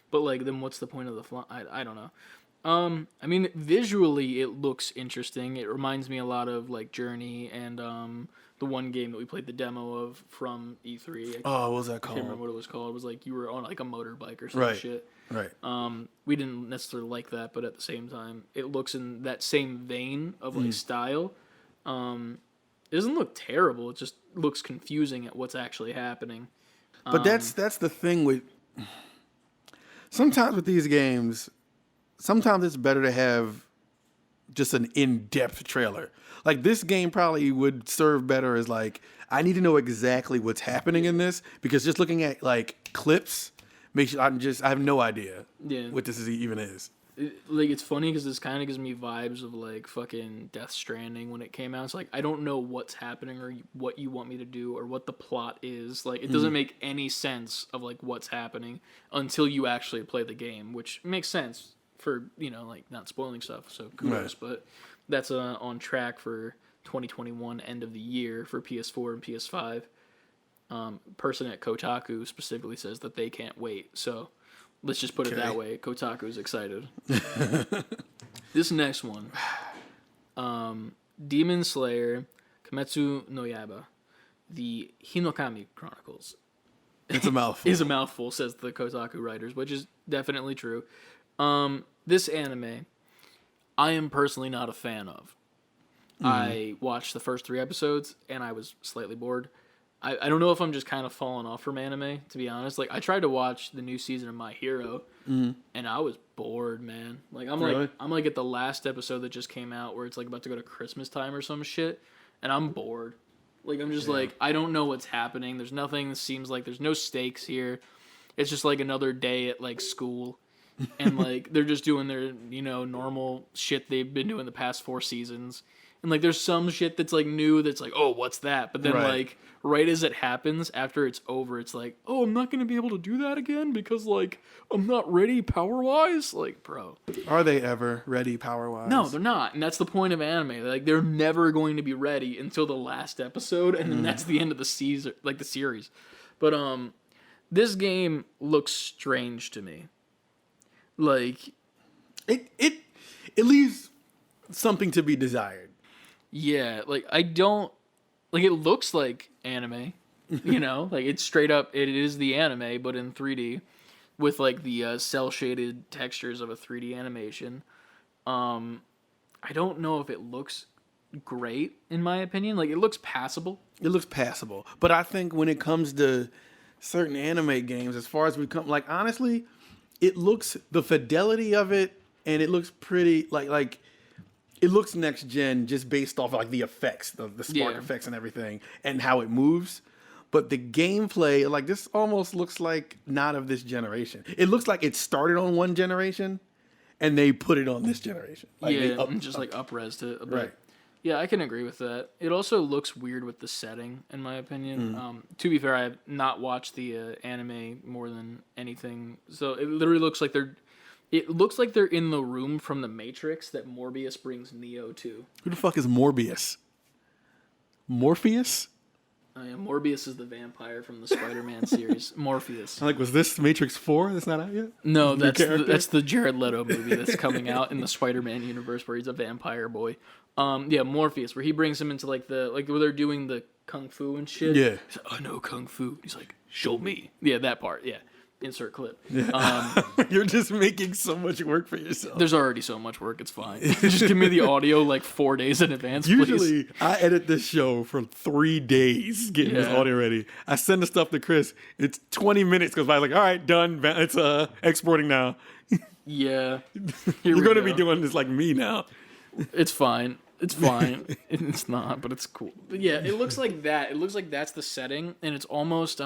But, like, then what's the point of the fly? I don't know. I mean, visually, it looks interesting. It reminds me a lot of, like, Journey and the one game that we played the demo of from E3. What was that called? I can't remember what it was called. It was, like, you were on, like, a motorbike or some shit. Right. We didn't necessarily like that, but at the same time, it looks in that same vein of, like, style. It doesn't look terrible. It just looks confusing at what's actually happening. But that's the thing with... Sometimes with these games, sometimes it's better to have just an in-depth trailer. Like, this game probably would serve better as, like, I need to know exactly what's happening in this, because just looking at, like, clips makes you, I have no idea what this even is. It's funny because this kind of gives me vibes of, like, fucking Death Stranding when it came out. It's like, I don't know what's happening or what you want me to do or what the plot is. Like, it doesn't make any sense of, like, what's happening until you actually play the game, which makes sense for, you know, like, not spoiling stuff, so kudos. But that's on track for 2021 end of the year for PS4 and PS5. Person at Kotaku specifically says that they can't wait. So let's just put it that way. Kotaku's excited. This next one, Demon Slayer Kimetsu no Yaiba, the Hinokami Chronicles. It's a mouthful. Is a mouthful, says the Kotaku writers, which is definitely true. This anime, I am personally not a fan of. I watched the first 3 episodes, and I was slightly bored. I don't know if I'm just kind of falling off from anime, to be honest. Like, I tried to watch the new season of My Hero, and I was bored, man. Like, I'm like at the last episode that just came out, where it's like about to go to Christmas time or some shit, and I'm bored. Like, I'm just like, I don't know what's happening. There's nothing that seems like there's no stakes here. It's just like another day at like school, and like they're just doing their normal shit they've been doing the past 4 seasons. And, like, there's some shit that's, like, new that's, like, oh, what's that? But then, like, right as it happens, after it's over, it's like, oh, I'm not going to be able to do that again because, like, I'm not ready power-wise? Like, bro. Are they ever ready power-wise? No, they're not. And that's the point of anime. Like, they're never going to be ready until the last episode, and then that's the end of the season, like, the series. But, this game looks strange to me. Like... It leaves something to be desired. Yeah, like, I don't... Like, it looks like anime, Like, it's straight up... It is the anime, but in 3D, with, like, the cel-shaded textures of a 3D animation. I don't know if it looks great, in my opinion. Like, it looks passable. It looks passable. But I think when it comes to certain anime games, as far as we come... Like, honestly, it looks... The fidelity of it, and it looks pretty... Like it looks next gen just based off like the effects, the spark effects and everything, and how it moves. But the gameplay, like this almost looks like not of this generation. It looks like it started on one generation, and they put it on this generation. Like just like up-resed it a bit. Right. Yeah, I can agree with that. It also looks weird with the setting, in my opinion. To be fair, I have not watched the anime more than anything, so it literally looks like they're... It looks like they're in the room from the Matrix that Morbius brings Neo to. Who the fuck is Morbius? Morpheus? Morbius is the vampire from the Spider-Man series. Morpheus. I'm like, was this Matrix 4 that's not out yet? No, that's the Jared Leto movie that's coming out in the Spider-Man universe where he's a vampire boy. Morpheus, where he brings him into like where they're doing the kung fu and shit. Yeah. He's like, I know kung fu. He's like, show me. Yeah, that part. Yeah. Insert clip. You're just making so much work for yourself. There's already so much work. It's fine. Just give me the audio like 4 days in advance, please. Usually, I edit this show for 3 days getting this audio ready. I send the stuff to Chris. It's 20 minutes goes by. Like, all right, done. It's exporting now. Yeah. You're going to be doing this like me now. It's fine. It's fine. It's not, but it's cool. But yeah, it looks like that. It looks like that's the setting, and it's almost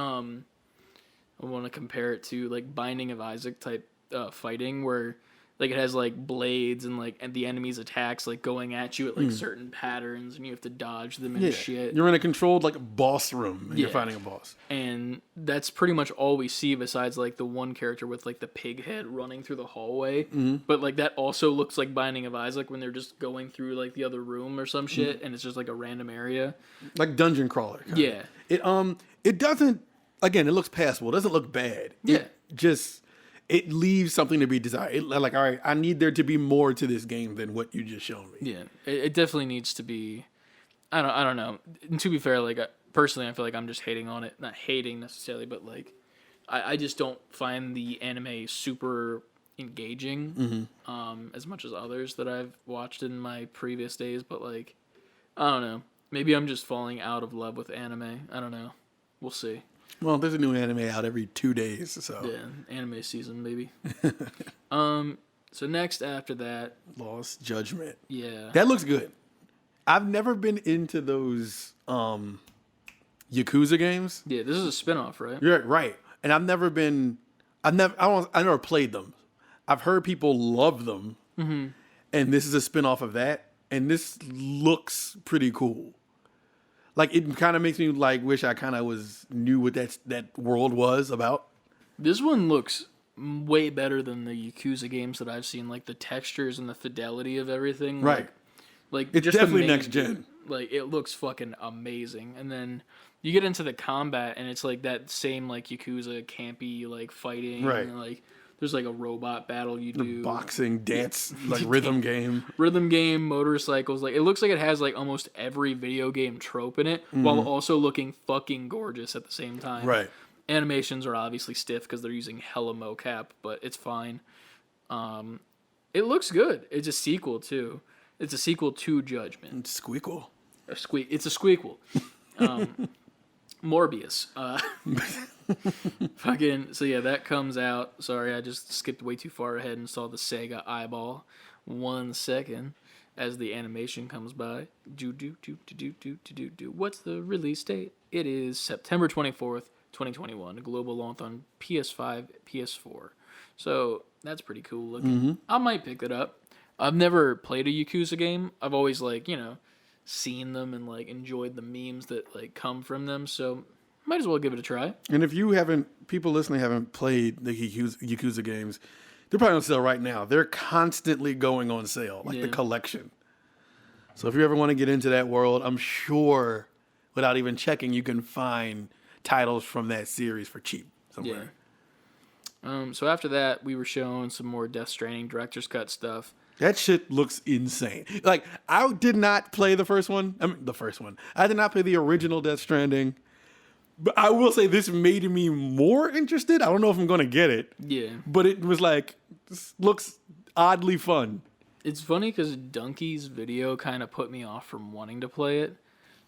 I want to compare it to like Binding of Isaac type fighting, where like it has like blades and the enemy's attacks like going at you at like certain patterns, and you have to dodge them and shit. You're in a controlled like boss room, and you're fighting a boss. And that's pretty much all we see besides like the one character with like the pig head running through the hallway. But like that also looks like Binding of Isaac when they're just going through like the other room or some shit, and it's just like a random area, like dungeon crawler. Yeah. It doesn't. Again, it looks passable. It doesn't look bad. Yeah. It leaves something to be desired. Like, all right, I need there to be more to this game than what you just shown me. Yeah. It definitely needs to be... I don't know. And to be fair, like, personally, I feel like I'm just hating on it. Not hating necessarily, but, like, I just don't find the anime super engaging as much as others that I've watched in my previous days. But, like, I don't know. Maybe I'm just falling out of love with anime. I don't know. We'll see. Well, there's a new anime out every 2 days, so... Yeah, anime season, maybe. So next after that... Lost Judgment. Yeah. That looks good. I've never been into those Yakuza games. Yeah, this is a spinoff, right? You're right. And I've never played them. I've heard people love them. And this is a spinoff of that. And this looks pretty cool. Like, it kind of makes me, like, wish I kind of knew what that world was about. This one looks way better than the Yakuza games that I've seen. Like, the textures and the fidelity of everything. Right. Like it's just definitely next gen. Like, it looks fucking amazing. And then you get into the combat, and it's like that same, like, Yakuza campy, like, fighting. Right. And, like, there's, like, a robot battle you do. Boxing, dance, like rhythm game. Rhythm game, motorcycles. Like, it looks like it has, like, almost every video game trope in it, while also looking fucking gorgeous at the same time. Right. Animations are obviously stiff because they're using hella mocap, but it's fine. It looks good. It's a sequel, too. It's a sequel to Judgment. Squeakle. It's a squeakle. Morbius. So yeah, that comes out. Sorry, I just skipped way too far ahead and saw the Sega eyeball. 1 second as the animation comes by. What's the release date? It is September 24th, 2021. Global launch on PS5, PS4. So that's pretty cool looking. I might pick it up. I've never played a Yakuza game. I've always, like, seen them and, like, enjoyed the memes that, like, come from them. So might as well give it a try. And if people listening haven't played the Yakuza games, they're probably on sale right now. They're constantly going on sale, like the collection. So if you ever want to get into that world, I'm sure, without even checking, you can find titles from that series for cheap somewhere. Yeah. So after that, we were shown some more Death Stranding director's cut stuff. That shit looks insane. Like, I did not play the first one. I did not play the original Death Stranding. But I will say this made me more interested. I don't know if I'm going to get it. Yeah. But it was like, this looks oddly fun. It's funny because Donkey's video kind of put me off from wanting to play it.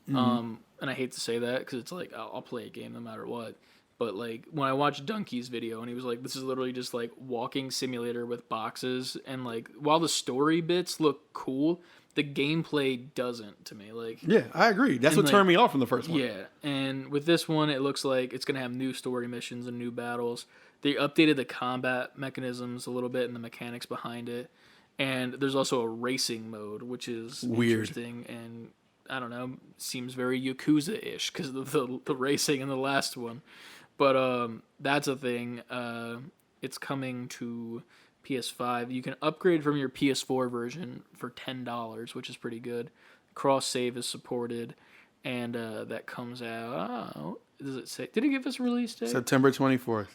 And I hate to say that because it's like, I'll play a game no matter what. But, like, when I watched Donkey's video and he was like, this is literally just, like, walking simulator with boxes. And, like, while the story bits look cool, the gameplay doesn't to me. Like, yeah, I agree. That's what turned me off from the first one. Yeah, and with this one, it looks like it's going to have new story missions and new battles. They updated the combat mechanisms a little bit and the mechanics behind it. And there's also a racing mode, which is weird. Interesting and, I don't know, seems very Yakuza-ish because of the racing in the last one. But that's a thing. It's coming to PS5. You can upgrade from your PS4 version for $10, which is pretty good. Cross save is supported, and that comes out. Does it say? Did it give us a release date? September 24th.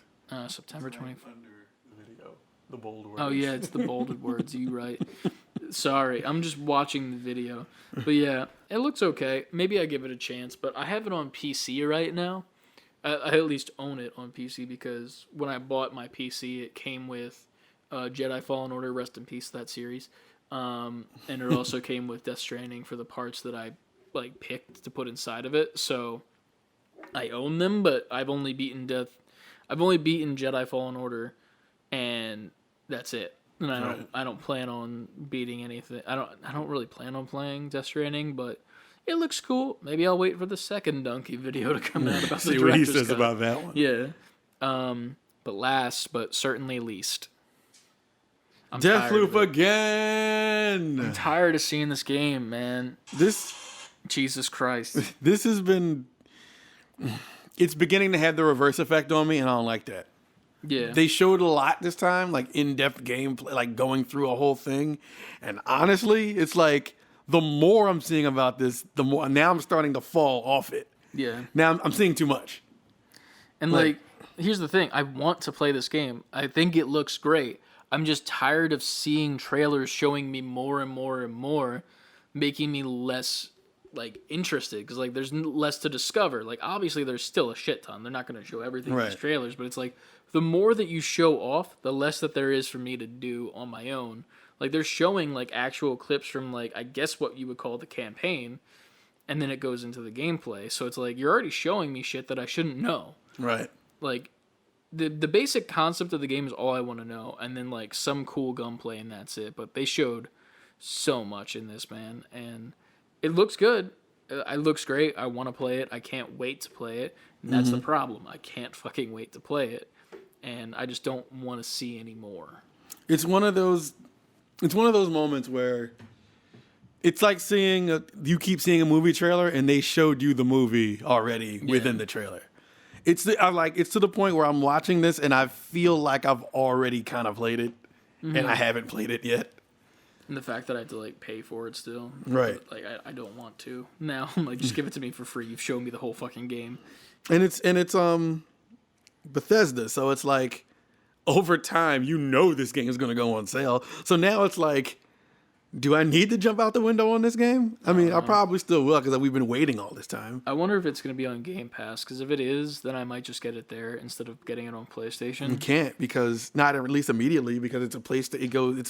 September 24th. Under the video, the bold words. Oh yeah, it's the bolded words. You right. Sorry, I'm just watching the video. But yeah, it looks okay. Maybe I give it a chance. But I have it on PC right now. I at least own it on PC because when I bought my PC, it came with Jedi Fallen Order, rest in peace, that series. And it also came with Death Stranding for the parts that I like picked to put inside of it. So I own them, but I've only beaten Jedi Fallen Order, and that's it. And I don't plan on beating anything. I don't really plan on playing Death Stranding, but it looks cool. Maybe I'll wait for the second Donkey video to come out about the See what he director's says cut. about that one. Yeah. But last, but certainly least, Deathloop again. I'm tired of seeing this game, man. Jesus Christ. This has been... It's beginning to have the reverse effect on me, and I don't like that. Yeah. They showed a lot this time, like in-depth gameplay, like going through a whole thing. And honestly, it's like the more I'm seeing about this, the more now I'm starting to fall off it. Yeah. Now I'm seeing too much. And like, here's the thing. I want to play this game. I think it looks great. I'm just tired of seeing trailers showing me more and more and more, making me less like interested because like there's less to discover. Like obviously there's still a shit ton. They're not going to show everything in these trailers, but it's like the more that you show off, the less that there is for me to do on my own. Like they're showing like actual clips from like I guess what you would call the campaign, and then it goes into the gameplay. So it's like you're already showing me shit that I shouldn't know. Right. Like the basic concept of the game is all I want to know, and then like some cool gunplay and that's it. But they showed so much in this, man, and it looks good. It looks great. I want to play it. I can't wait to play it. And that's the problem. I can't fucking wait to play it, and I just don't want to see any more. It's one of those moments where it's like you keep seeing a movie trailer and they showed you the movie already within the trailer. It's to the point where I'm watching this and I feel like I've already kind of played it and I haven't played it yet. And the fact that I have to like pay for it still, Right. Like I don't want to now. I'm like, just give it to me for free. You've shown me the whole fucking game. And it's Bethesda, so it's like over time this game is going to go on sale. So now it's like, do I need to jump out the window on this game? I mean, I probably still will because we've been waiting all this time. I wonder if it's going to be on Game Pass, because if it is, then I might just get it there instead of getting it on PlayStation. You can't, because not at least immediately, because it's a PlayStation. It's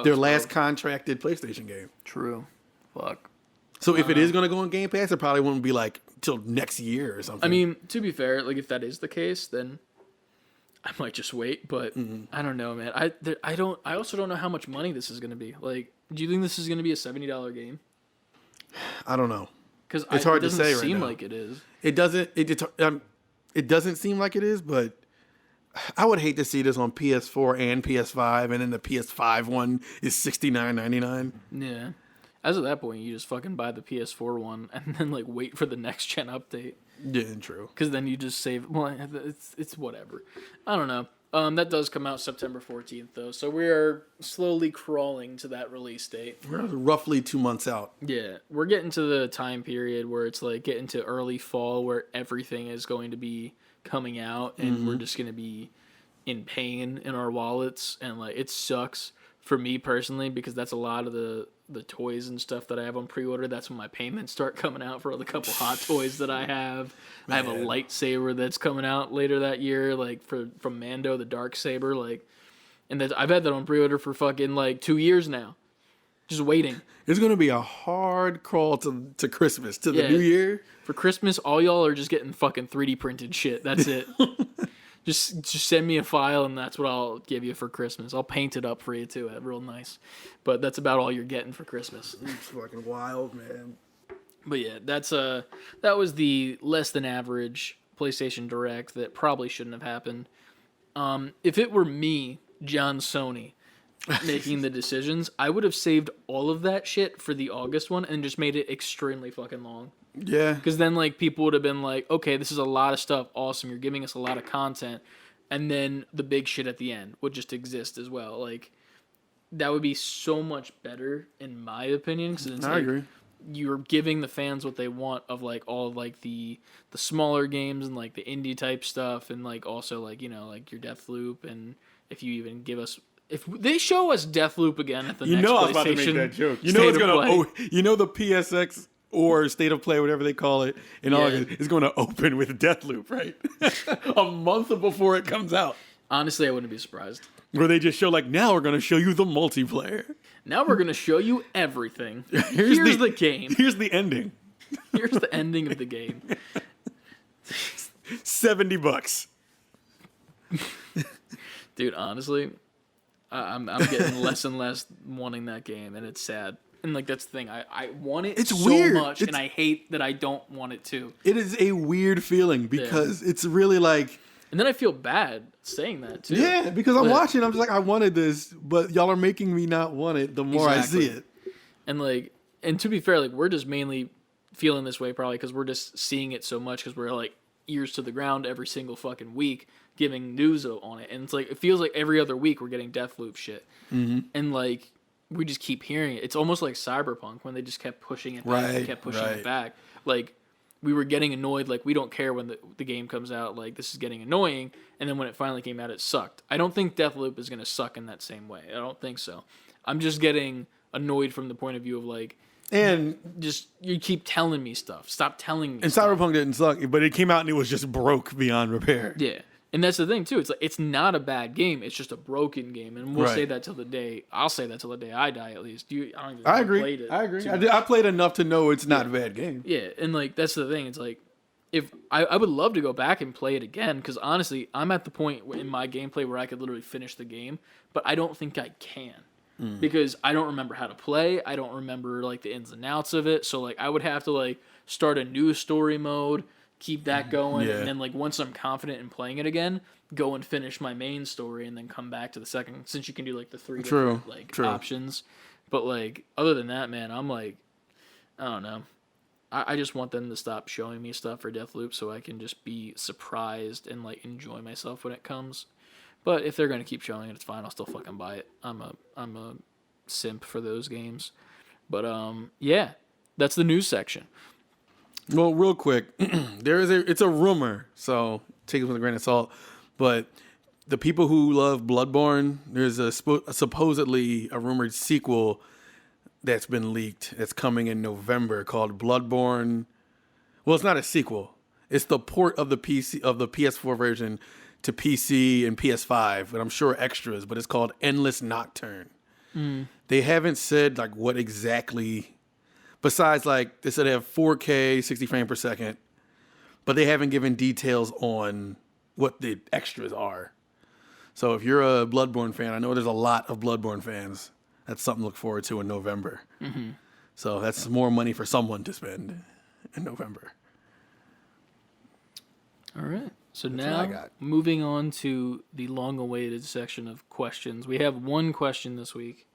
their last contracted PlayStation game. True. Fuck. So if it is going to go on Game Pass, it probably won't be like till next year or something. I mean, to be fair, like if that is the case, then I might just wait. But I don't know, man. I also don't know how much money this is going to be. Like, do you think this is going to be a $70 game? I don't know. Because it's hard to say right now. It doesn't seem like it is. It doesn't seem like it is, but I would hate to see this on PS4 and PS5, and then the PS5 one is $69.99. Yeah. As of that point, you just fucking buy the PS4 one and then like wait for the next gen update. Yeah, true. Because then you just save. Well, it's whatever. I don't know. That does come out September 14th though, so we are slowly crawling to that release date. We're roughly 2 months out. Yeah, we're getting to the time period where it's like getting to early fall where everything is going to be coming out, and we're just going to be in pain in our wallets, and like it sucks for me personally because that's a lot of the toys and stuff that I have on pre-order. That's when my payments start coming out for the couple hot toys that I have. Man. I have a lightsaber that's coming out later that year, like from Mando, the dark saber, like, and I've had that on pre-order for fucking like 2 years now, just waiting. It's gonna be a hard crawl to Christmas, to the new year. For Christmas, all y'all are just getting fucking 3D printed shit. That's it. Just send me a file, and that's what I'll give you for Christmas. I'll paint it up for you, too, real nice. But that's about all you're getting for Christmas. It's fucking wild, man. But yeah, that was the less than average PlayStation Direct that probably shouldn't have happened. If it were me, John Sony, making the decisions, I would have saved all of that shit for the August one and just made it extremely fucking long. Yeah. Because then, like, people would have been like, okay, this is a lot of stuff. Awesome. You're giving us a lot of content. And then the big shit at the end would just exist as well. Like, that would be so much better, in my opinion. Cause I agree. You're giving the fans what they want of, like, all of, like, the smaller games and, like, the indie type stuff. And, like, also, like, you know, like, your Deathloop. And if you even give us... If they show us Deathloop again at the next PlayStation... You know I was about to make that joke. You know it's going to... You know the PSX... or State of Play, whatever they call it, in August, is going to open with Deathloop, right? A month before it comes out. Honestly, I wouldn't be surprised. Where they just show, like, now we're going to show you the multiplayer. Now we're going to show you everything. Here's the game. Here's the ending. Here's the ending of the game. $70. Dude, honestly, I'm getting less and less wanting that game, and it's sad. And, like, that's the thing. I want it so much, and I hate that I don't want it to. It is a weird feeling because it's really like... And then I feel bad saying that, too. Yeah, because I'm watching, I'm just like, I wanted this, but y'all are making me not want it the more I see it. And, like, and to be fair, like, we're just mainly feeling this way probably because we're just seeing it so much because we're, like, ears to the ground every single fucking week giving news on it. And it's like, it feels like every other week we're getting Deathloop shit. Mm-hmm. And, like... we just keep hearing it. It's almost like Cyberpunk when they just kept pushing it back and kept pushing it back. Like, we were getting annoyed. Like, we don't care when the game comes out. Like, this is getting annoying. And then when it finally came out, it sucked. I don't think Deathloop is going to suck in that same way. I don't think so. I'm just getting annoyed from the point of view of, like, and just, you keep telling me stuff. Stop telling me And stuff. Cyberpunk didn't suck, but it came out and it was just broke beyond repair. Yeah. And that's the thing, too. It's like, it's not a bad game. It's just a broken game. And we'll say that till the day... I'll say that till the day I die, at least. I agree. I agree. I played enough to know it's not a bad game. Yeah, and, like, that's the thing. It's like, if I would love to go back and play it again, because, honestly, I'm at the point in my gameplay where I could literally finish the game, but I don't think I can. Because I don't remember how to play. I don't remember, like, the ins and outs of it. So, like, I would have to, like, start a new story mode... keep that going, and then, like, once I'm confident in playing it again, go and finish my main story, and then come back to the second, since you can do, like, the three different, like, options. But, like, other than that, man, I'm, like, I don't know. I just want them to stop showing me stuff for Deathloop so I can just be surprised and, like, enjoy myself when it comes. But if they're going to keep showing it, it's fine. I'll still fucking buy it. I'm a simp for those games. But yeah, that's the news section. Well, real quick, it's a rumor, so take it with a grain of salt. But the people who love Bloodborne, there's supposedly a rumored sequel that's been leaked that's coming in November called Bloodborne. Well, it's not a sequel. It's the port of the PS4 version to PC and PS5, and I'm sure extras, but it's called Endless Nocturne. They haven't said like what exactly, besides like they said they have 4K 60 frames per second, but they haven't given details on what the extras are. So if you're a Bloodborne fan, I know there's a lot of Bloodborne fans. That's something to look forward to in November. Mm-hmm. So that's more money for someone to spend in November. All right. So now, moving on to the long-awaited section of questions. We have one question this week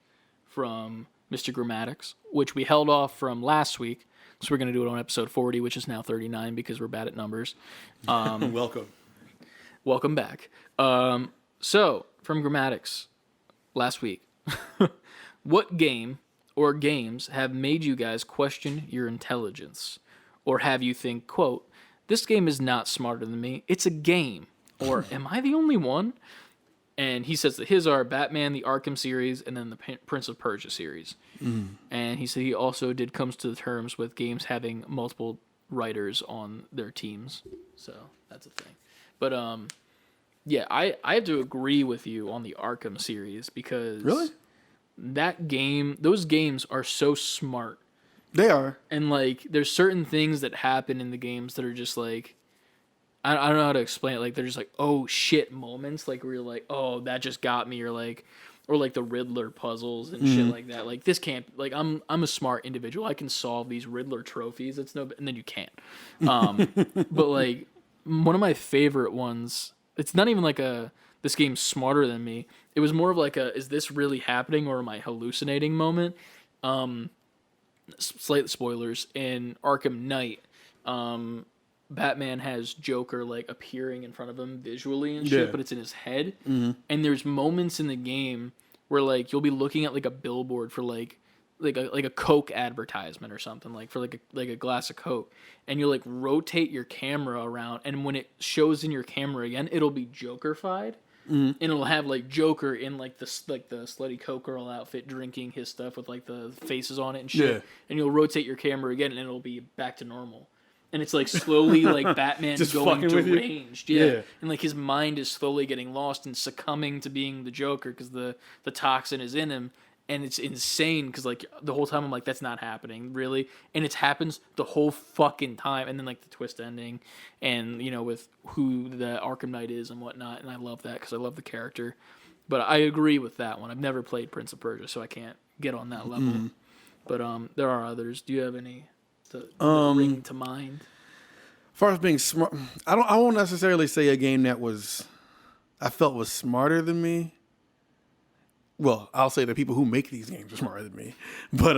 from Mr. Grimmatics, which we held off from last week. So we're going to do it on episode 40, which is now 39 because we're bad at numbers. Welcome back. So, from Grimmatics, last week, what game or games have made you guys question your intelligence? Or have you think, quote, this game is not smarter than me, it's a game. Or, am I the only one? And he says that his are Batman, the Arkham series, and then the Prince of Persia series. And he said he also comes to terms with games having multiple writers on their teams. So, that's a thing. But, yeah, I have to agree with you on the Arkham series because... Really? Those games are so smart. They are. And, like, there's certain things that happen in the games that are just, like, I don't know how to explain it. Like, they're just, like, oh, shit moments. Like, where you're like, oh, that just got me. Or, like the Riddler puzzles and shit like that. Like, this can't, like, I'm a smart individual. I can solve these Riddler trophies. It's no, and then you can't. But, like, one of my favorite ones, it's not even like this game's smarter than me. It was more of like is this really happening or am I hallucinating moment? Slight spoilers. In Arkham Knight, Batman has Joker like appearing in front of him visually and shit, but it's in his head. Mm-hmm. And there's moments in the game where like you'll be looking at like a billboard for like a Coke advertisement or something, like for like a glass of Coke, and you'll like rotate your camera around, and when it shows in your camera again, it'll be Joker-fied. And it'll have like Joker in like the slutty Coke girl outfit drinking his stuff with like the faces on it and shit. Yeah. And you'll rotate your camera again and it'll be back to normal. And it's like slowly like Batman going deranged. Yeah. And like his mind is slowly getting lost and succumbing to being the Joker because the toxin is in him. And it's insane because, like, the whole time I'm like, that's not happening, really. And it happens the whole fucking time. And then, like, the twist ending and, you know, with who the Arkham Knight is and whatnot. And I love that because I love the character. But I agree with that one. I've never played Prince of Persia, so I can't get on that level. Mm-hmm. But there are others. Do you have any that ring to mind? As far as being smart, I won't necessarily say a game that I felt was smarter than me. Well, I'll say the people who make these games are smarter than me. But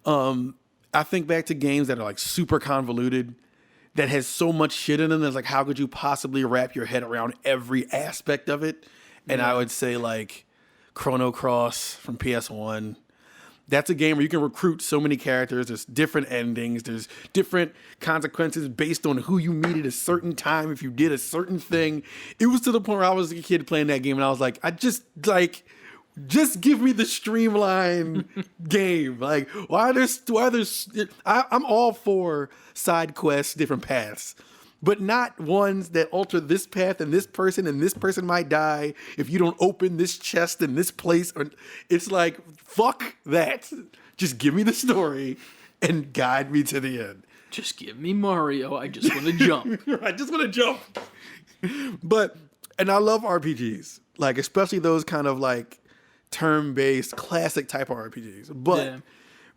I think back to games that are like super convoluted, that has so much shit in them. That's like, how could you possibly wrap your head around every aspect of it? And I would say like Chrono Cross from PS1. That's a game where you can recruit so many characters. There's different endings. There's different consequences based on who you meet at a certain time if you did a certain thing. It was to the point where I was a kid playing that game and I was like, just give me the streamlined game. Like, I'm all for side quests, different paths, but not ones that alter this path and this person might die if you don't open this chest in this place. It's like, fuck that. Just give me the story and guide me to the end. Just give me Mario. I just want to jump. I just want to jump. And I love RPGs, like especially those kind of like turn-based classic type of RPGs. But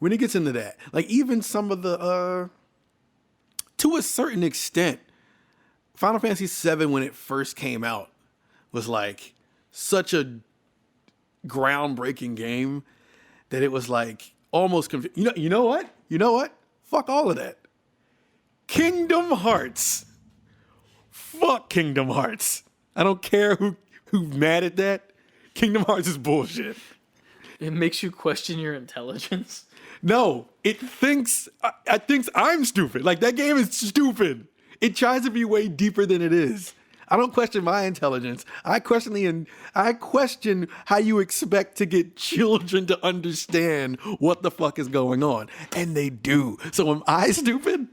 when it gets into that, like even some of the, to a certain extent, Final Fantasy VII when it first came out was like such a groundbreaking game that it was like almost you know what? Fuck all of that. Kingdom Hearts. Fuck Kingdom Hearts. I don't care who's mad at that. Kingdom Hearts is bullshit. It makes you question your intelligence. No, it thinks I'm stupid. Like, that game is stupid. It tries to be way deeper than it is. I don't question my intelligence. I question how you expect to get children to understand what the fuck is going on. And they do. So am I stupid?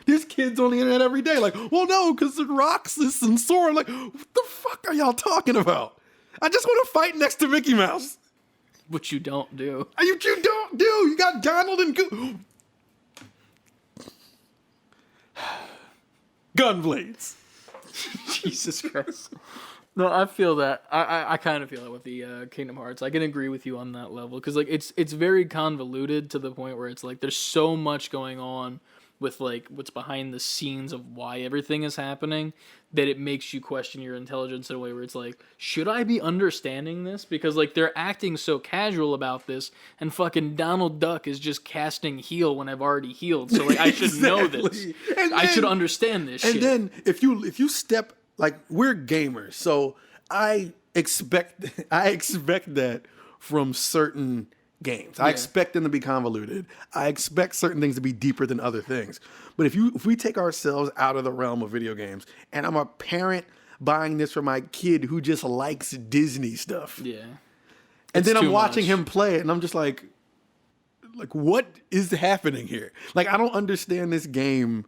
There's kids on the internet every day like, well, no, because it rocks this and Sora. Like, what the fuck are y'all talking about? I just want to fight next to Mickey Mouse. Which you don't do. You don't do. You got Donald and Gunblades. Jesus Christ. No, I feel that. I kind of feel that with the Kingdom Hearts. I can agree with you on that level because like it's very convoluted to the point where it's like there's so much going on with like what's behind the scenes of why everything is happening that it makes you question your intelligence in a way where it's like, should I be understanding this? Because like they're acting so casual about this, and fucking Donald Duck is just casting heal when I've already healed. So like I should know this. I should understand this. And then if you step, like, we're gamers, so I expect that from certain games. I expect them to be convoluted. I expect certain things to be deeper than other things. But if we take ourselves out of the realm of video games, and I'm a parent buying this for my kid who just likes Disney stuff. Yeah. And then I'm watching him play it, and I'm just like, what is happening here? Like, I don't understand this game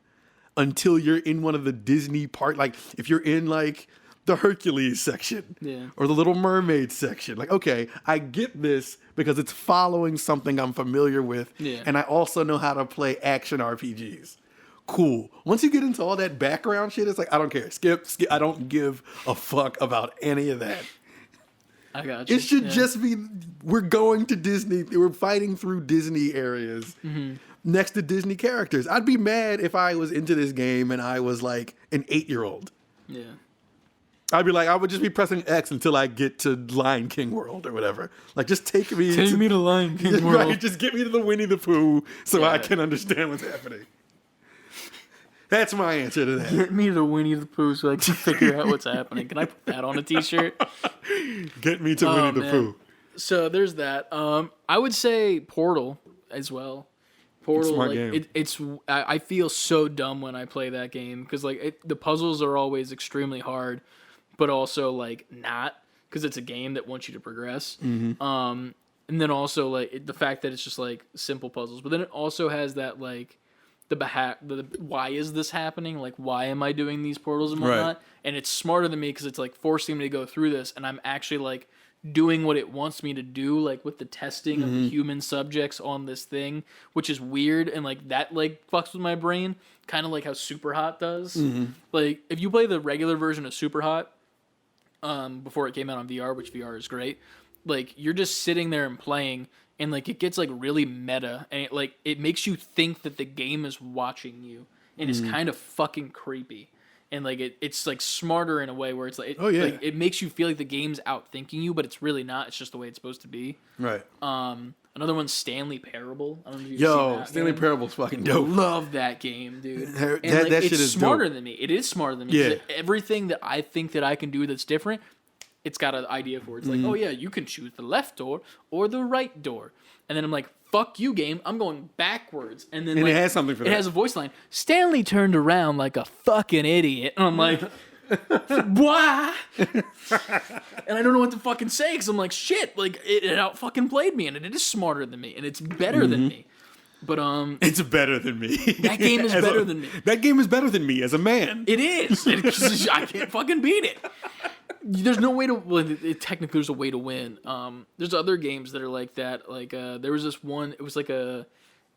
until you're in one of the Disney like, if you're in, like, the Hercules section or the Little Mermaid section. Like, okay, I get this because it's following something I'm familiar with, and I also know how to play action RPGs. Cool. Once you get into all that background shit, it's like, I don't care. Skip. I don't give a fuck about any of that. I got you. It should just be, we're going to Disney. We're fighting through Disney areas next to Disney characters. I'd be mad if I was into this game and I was like an 8-year-old. Yeah. I'd be like, I would just be pressing X until I get to Lion King World or whatever. Like, just take me to Lion King World. Right, just get me to the Winnie the Pooh so I can understand what's happening. That's my answer to that. Get me to Winnie the Pooh so I can figure out what's happening. Can I put that on a t-shirt? Get me to Winnie the Pooh. So there's that. I would say Portal as well. Portal, Smart like game. I feel so dumb when I play that game because like the puzzles are always extremely hard, but also like not, because it's a game that wants you to progress. And then also like the fact that it's just like simple puzzles, but then it also has that like the why is this happening? Like, why am I doing these portals and whatnot? Right. And it's smarter than me because it's like forcing me to go through this, and I'm actually like doing what it wants me to do, like with the testing of the human subjects on this thing, which is weird, and like that like fucks with my brain, kind of like how Super Hot does. Like if you play the regular version of Super Hot, before it came out on VR, which VR is great, like you're just sitting there and playing, and like it gets like really meta, and it makes you think that the game is watching you, and it's kind of fucking creepy. And like it's like smarter in a way where it's like, like it makes you feel like the game's outthinking you, but it's really not. It's just the way it's supposed to be. Right. Another one's Stanley Parable. I don't know if you've seen that Stanley game. Parable's fucking dope. Love that game, dude. And like, that shit it's is smarter dope. than me. It is smarter than me. Yeah. Everything that I think that I can do that's different, it's got an idea for it. It's like, oh yeah, you can choose the left door or the right door. And then I'm like, fuck you, game. I'm going backwards. And then like, it has something for that. It has a voice line. Stanley turned around like a fucking idiot. And I'm like, why? And I don't know what to fucking say because I'm like, shit. Like, it out fucking played me, and it is smarter than me, and it's better than me. But it's better than me. That game is better than me. That game is better than me as a man. It is. I can't fucking beat it. There's no way to. Well, technically, there's a way to win. There's other games that are like that. Like there was this one. It was like a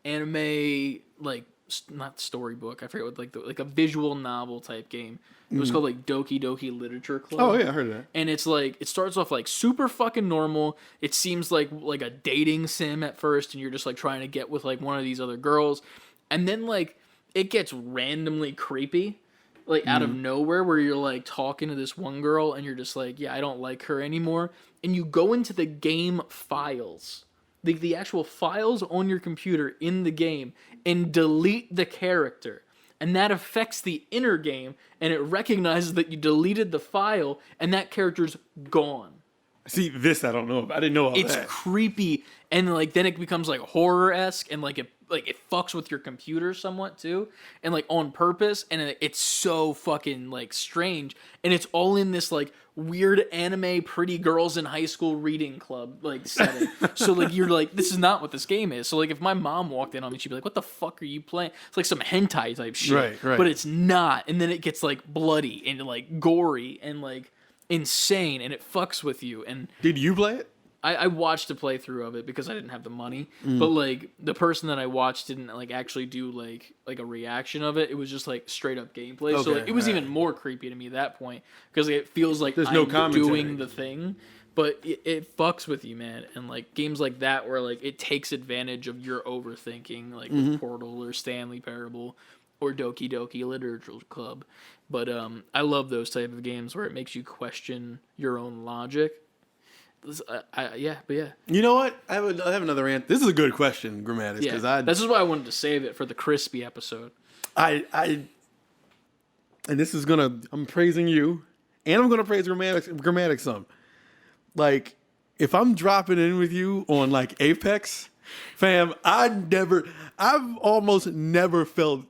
anime, like not storybook. I forget what, like a visual novel type game. It was called like Doki Doki Literature Club. Oh yeah, I heard of that. And it's like it starts off like super fucking normal. It seems like a dating sim at first, and you're just like trying to get with like one of these other girls, and then like it gets randomly creepy. Like out of nowhere, where you're like talking to this one girl and you're just like, yeah, I don't like her anymore. And you go into the game files, the actual files on your computer in the game, and delete the character. And that affects the inner game, and it recognizes that you deleted the file, and that character's gone. See, this I don't know about. I didn't know all It's that. creepy, and like then it becomes like horror-esque, and like it fucks with your computer somewhat too, and like on purpose, and it's so fucking like strange, and it's all in this like weird anime pretty girls in high school reading club like setting. So like you're like, this is not what this game is. So like if my mom walked in on me, she'd be like, what the fuck are you playing? It's like some hentai type shit. Right. But it's not, and then it gets like bloody and like gory and like insane, and it fucks with you. And Did you play it? I watched a playthrough of it because I didn't have the money, but like the person that I watched didn't like actually do like a reaction of it. It was just like straight up gameplay. So Okay, like, it was alright. even more creepy to me at that point because it feels like There's no I'm commentary. doing the thing, but it fucks with you, man. And like games like that where like it takes advantage of your overthinking, like with Portal or Stanley Parable or Doki Doki Literature Club. But I love those type of games where it makes you question your own logic. Yeah. You know what? I have another answer. This is a good question, Grimmatics, Yeah, because this is why I wanted to save it for the crispy episode. and this is I'm praising you, and I'm gonna praise Grimmatics some. Like, if I'm dropping in with you on like Apex, fam, I've almost never felt,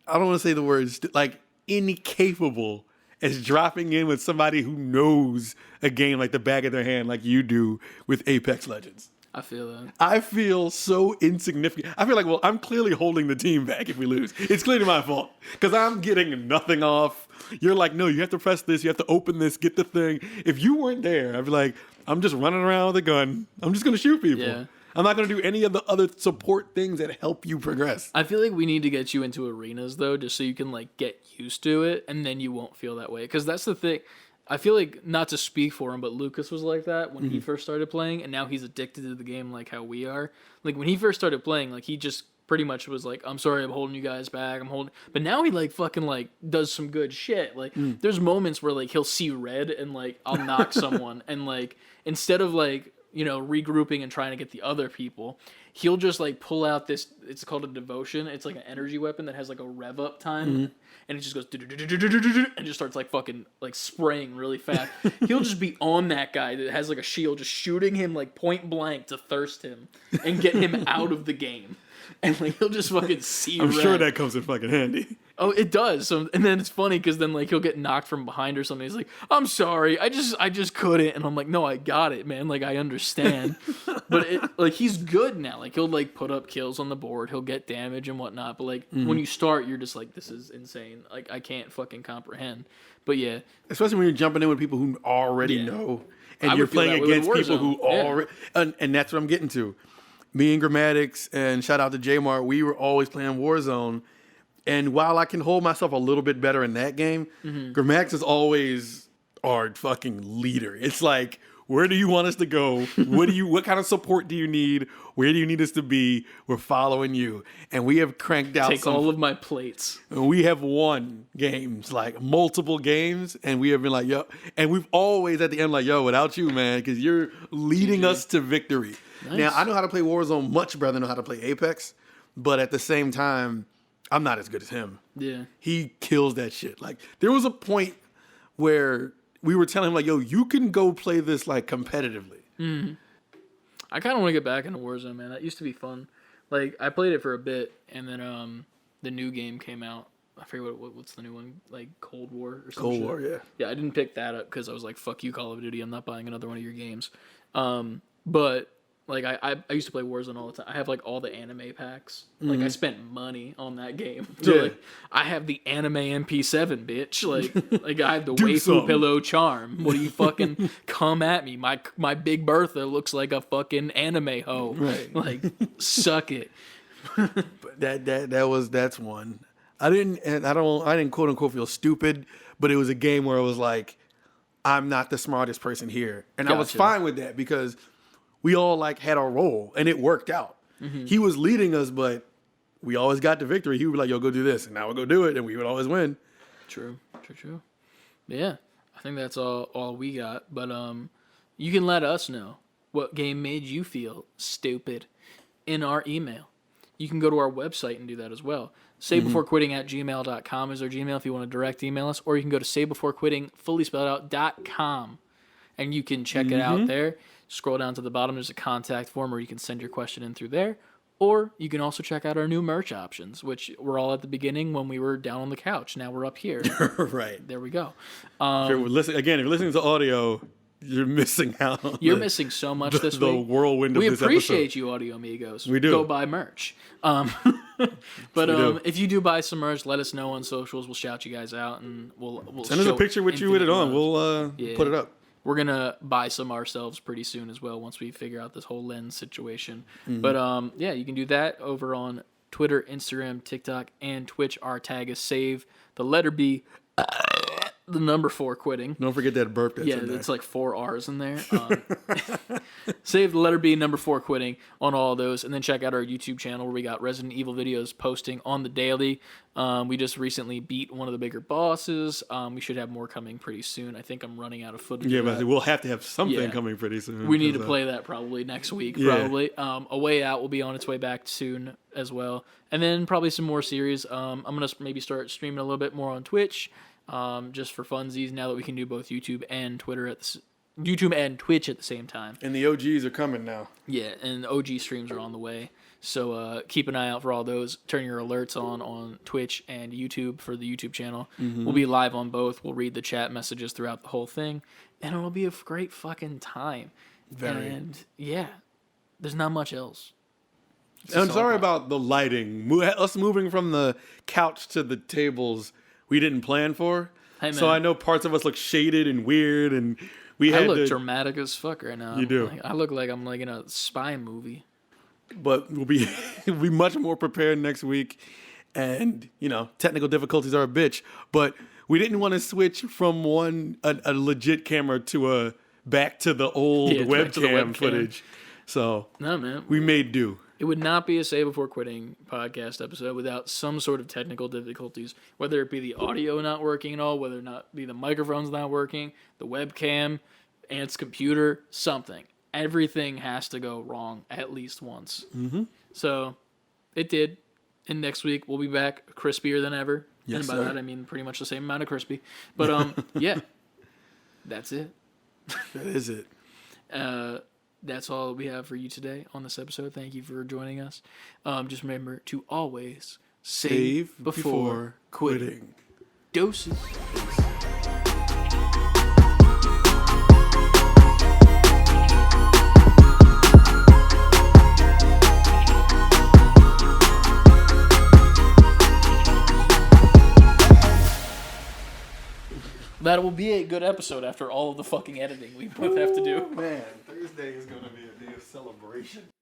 I don't want to say the words, like incapable as dropping in with somebody who knows a game like the back of their hand, like you do with Apex Legends. I feel that. I feel so insignificant. I feel like, well, I'm clearly holding the team back if we lose. It's clearly my fault because I'm getting nothing off. You're like, no, you have to press this. You have to open this, get the thing. If you weren't there, I'd be like, I'm just running around with a gun. I'm just going to shoot people. Yeah. I'm not going to do any of the other support things that help you progress. I feel like we need to get you into arenas though, just so you can like get used to it, and then you won't feel that way. Because that's the thing. I feel like, not to speak for him, but Lucas was like that when he first started playing, and now he's addicted to the game like how we are. Like when he first started playing, like he just pretty much was like, I'm sorry, I'm holding you guys back. But now he like fucking like does some good shit. Like there's moments where like he'll see red and like I'll knock someone, and like instead of like, you know, regrouping and trying to get the other people, he'll just like pull out this, it's called a devotion. It's like an energy weapon that has like a rev up time, and it just goes and just starts like fucking like spraying really fast. He'll just be on that guy that has like a shield, just shooting him like point blank to thirst him and get him out of the game. And like he'll just fucking see I'm red. sure that comes in fucking handy. Oh, it does. So, and then it's funny because then like he'll get knocked from behind or something. He's like, "I'm sorry, I just couldn't." And I'm like, "No, I got it, man. Like I understand." But it, like he's good now. Like he'll like put up kills on the board. He'll get damage and whatnot. But like when you start, you're just like, "This is insane. Like I can't fucking comprehend." But yeah, Especially when you're jumping in with people who already know, and I you're would feel playing that way against with people who Warzone. already, and that's what I'm getting to. Me and Grimmatics, and shout out to J-Mart, we were always playing Warzone. And while I can hold myself a little bit better in that game, Grimmatics is always our fucking leader. It's like, where do you want us to go? What kind of support do you need? Where do you need us to be? We're following you. And we have cranked out take all of my plates. we have won games, like multiple games, and we have been like, yo, and we've always at the end like, yo, without you, man, because you're leading us to victory. Nice. Now, I know how to play Warzone much better than I know how to play Apex, but at the same time, I'm not as good as him. Yeah. He kills that shit. Like, there was a point where we were telling him, like, yo, you can go play this, like, competitively. I kind of want to get back into Warzone, man. That used to be fun. Like I played it for a bit, and then the new game came out. I forget what's the new one, like Cold War or something. Cold War, yeah. Yeah, I didn't pick that up because I was like, "Fuck you, Call of Duty. I'm not buying another one of your games." But like I used to play Warzone all the time. I have like all the anime packs. Like I spent money on that game. So Yeah. like I have the anime MP7, bitch. Like I have the Do waifu something. pillow charm. What do you fucking come at me? My Big Bertha looks like a fucking anime hoe. Right. Like suck it. But that's one. I didn't quote unquote feel stupid, but it was a game where it was like, I'm not the smartest person here. And I was Gotcha. fine with that because we all like had our role and it worked out. He was leading us, but we always got the victory. He would be like, yo, go do this. And I would go do it. And we would always win. True. Yeah, I think that's all we got. But you can let us know what game made you feel stupid in our email. You can go to our website and do that as well. savebeforequitting@gmail.com is our Gmail if you want to direct email us, or you can go to savebeforequitting, fully spelled out, .com. and you can check it out there. Scroll down to the bottom. There's a contact form where you can send your question in through there. Or you can also check out our new merch options, which were all at the beginning when we were down on the couch. Now we're up here. Right. There we go. If you're listening to audio, you're missing out. You're missing so much this week. The whirlwind of this episode. We appreciate you, Audio Amigos. We do. Go buy merch. But if you do buy some merch, let us know on socials. We'll shout you guys out, and we'll send us a picture with you with it on. Love. We'll put it up. We're going to buy some ourselves pretty soon as well once we figure out this whole lens situation. But, you can do that over on Twitter, Instagram, TikTok, and Twitch. Our tag is save the letter B, the number 4 quitting. Don't forget that burp that's in there. It's like 4 R's in there. Save the letter B, number 4 quitting on all of those. And then check out our YouTube channel where we got Resident Evil videos posting on the daily. We just recently beat one of the bigger bosses. We should have more coming pretty soon. I think I'm running out of footage. Yeah, but we'll have to have something coming pretty soon. We need to play that probably next week, probably. A Way Out will be on its way back soon as well. And then probably some more series. I'm going to maybe start streaming a little bit more on Twitch. Just for funsies, now that we can do both YouTube and YouTube and Twitch at the same time. And the OGs are coming now. Yeah, and OG streams are on the way. So keep an eye out for all those. Turn your alerts on Twitch and YouTube for the YouTube channel. We'll be live on both. We'll read the chat messages throughout the whole thing. And it'll be a great fucking time. And yeah, there's not much else. I'm sorry about the lighting. Us moving from the couch to the tables we didn't plan for. Hey, so I know parts of us look shaded and weird, and I look dramatic as fuck right now. You do. I look like I'm like in a spy movie. But we'll be much more prepared next week. And, technical difficulties are a bitch. But we didn't want to switch from a legit camera to back to the old webcam footage. So no, man, we made do. It would not be a Save Before Quitting podcast episode without some sort of technical difficulties, whether it be the audio not working at all, whether it not be the microphones not working, the webcam, Ant's computer, something. Everything has to go wrong at least once. So it did. And next week we'll be back crispier than ever. Yes, and by sir. that I mean pretty much the same amount of crispy. But yeah, that's it. That is it. That's all we have for you today on this episode. Thank you for joining us. Just remember to always save before quitting. Doses. That will be a good episode after all of the fucking editing we both have to do. Man, Thursday is going to be a day of celebration.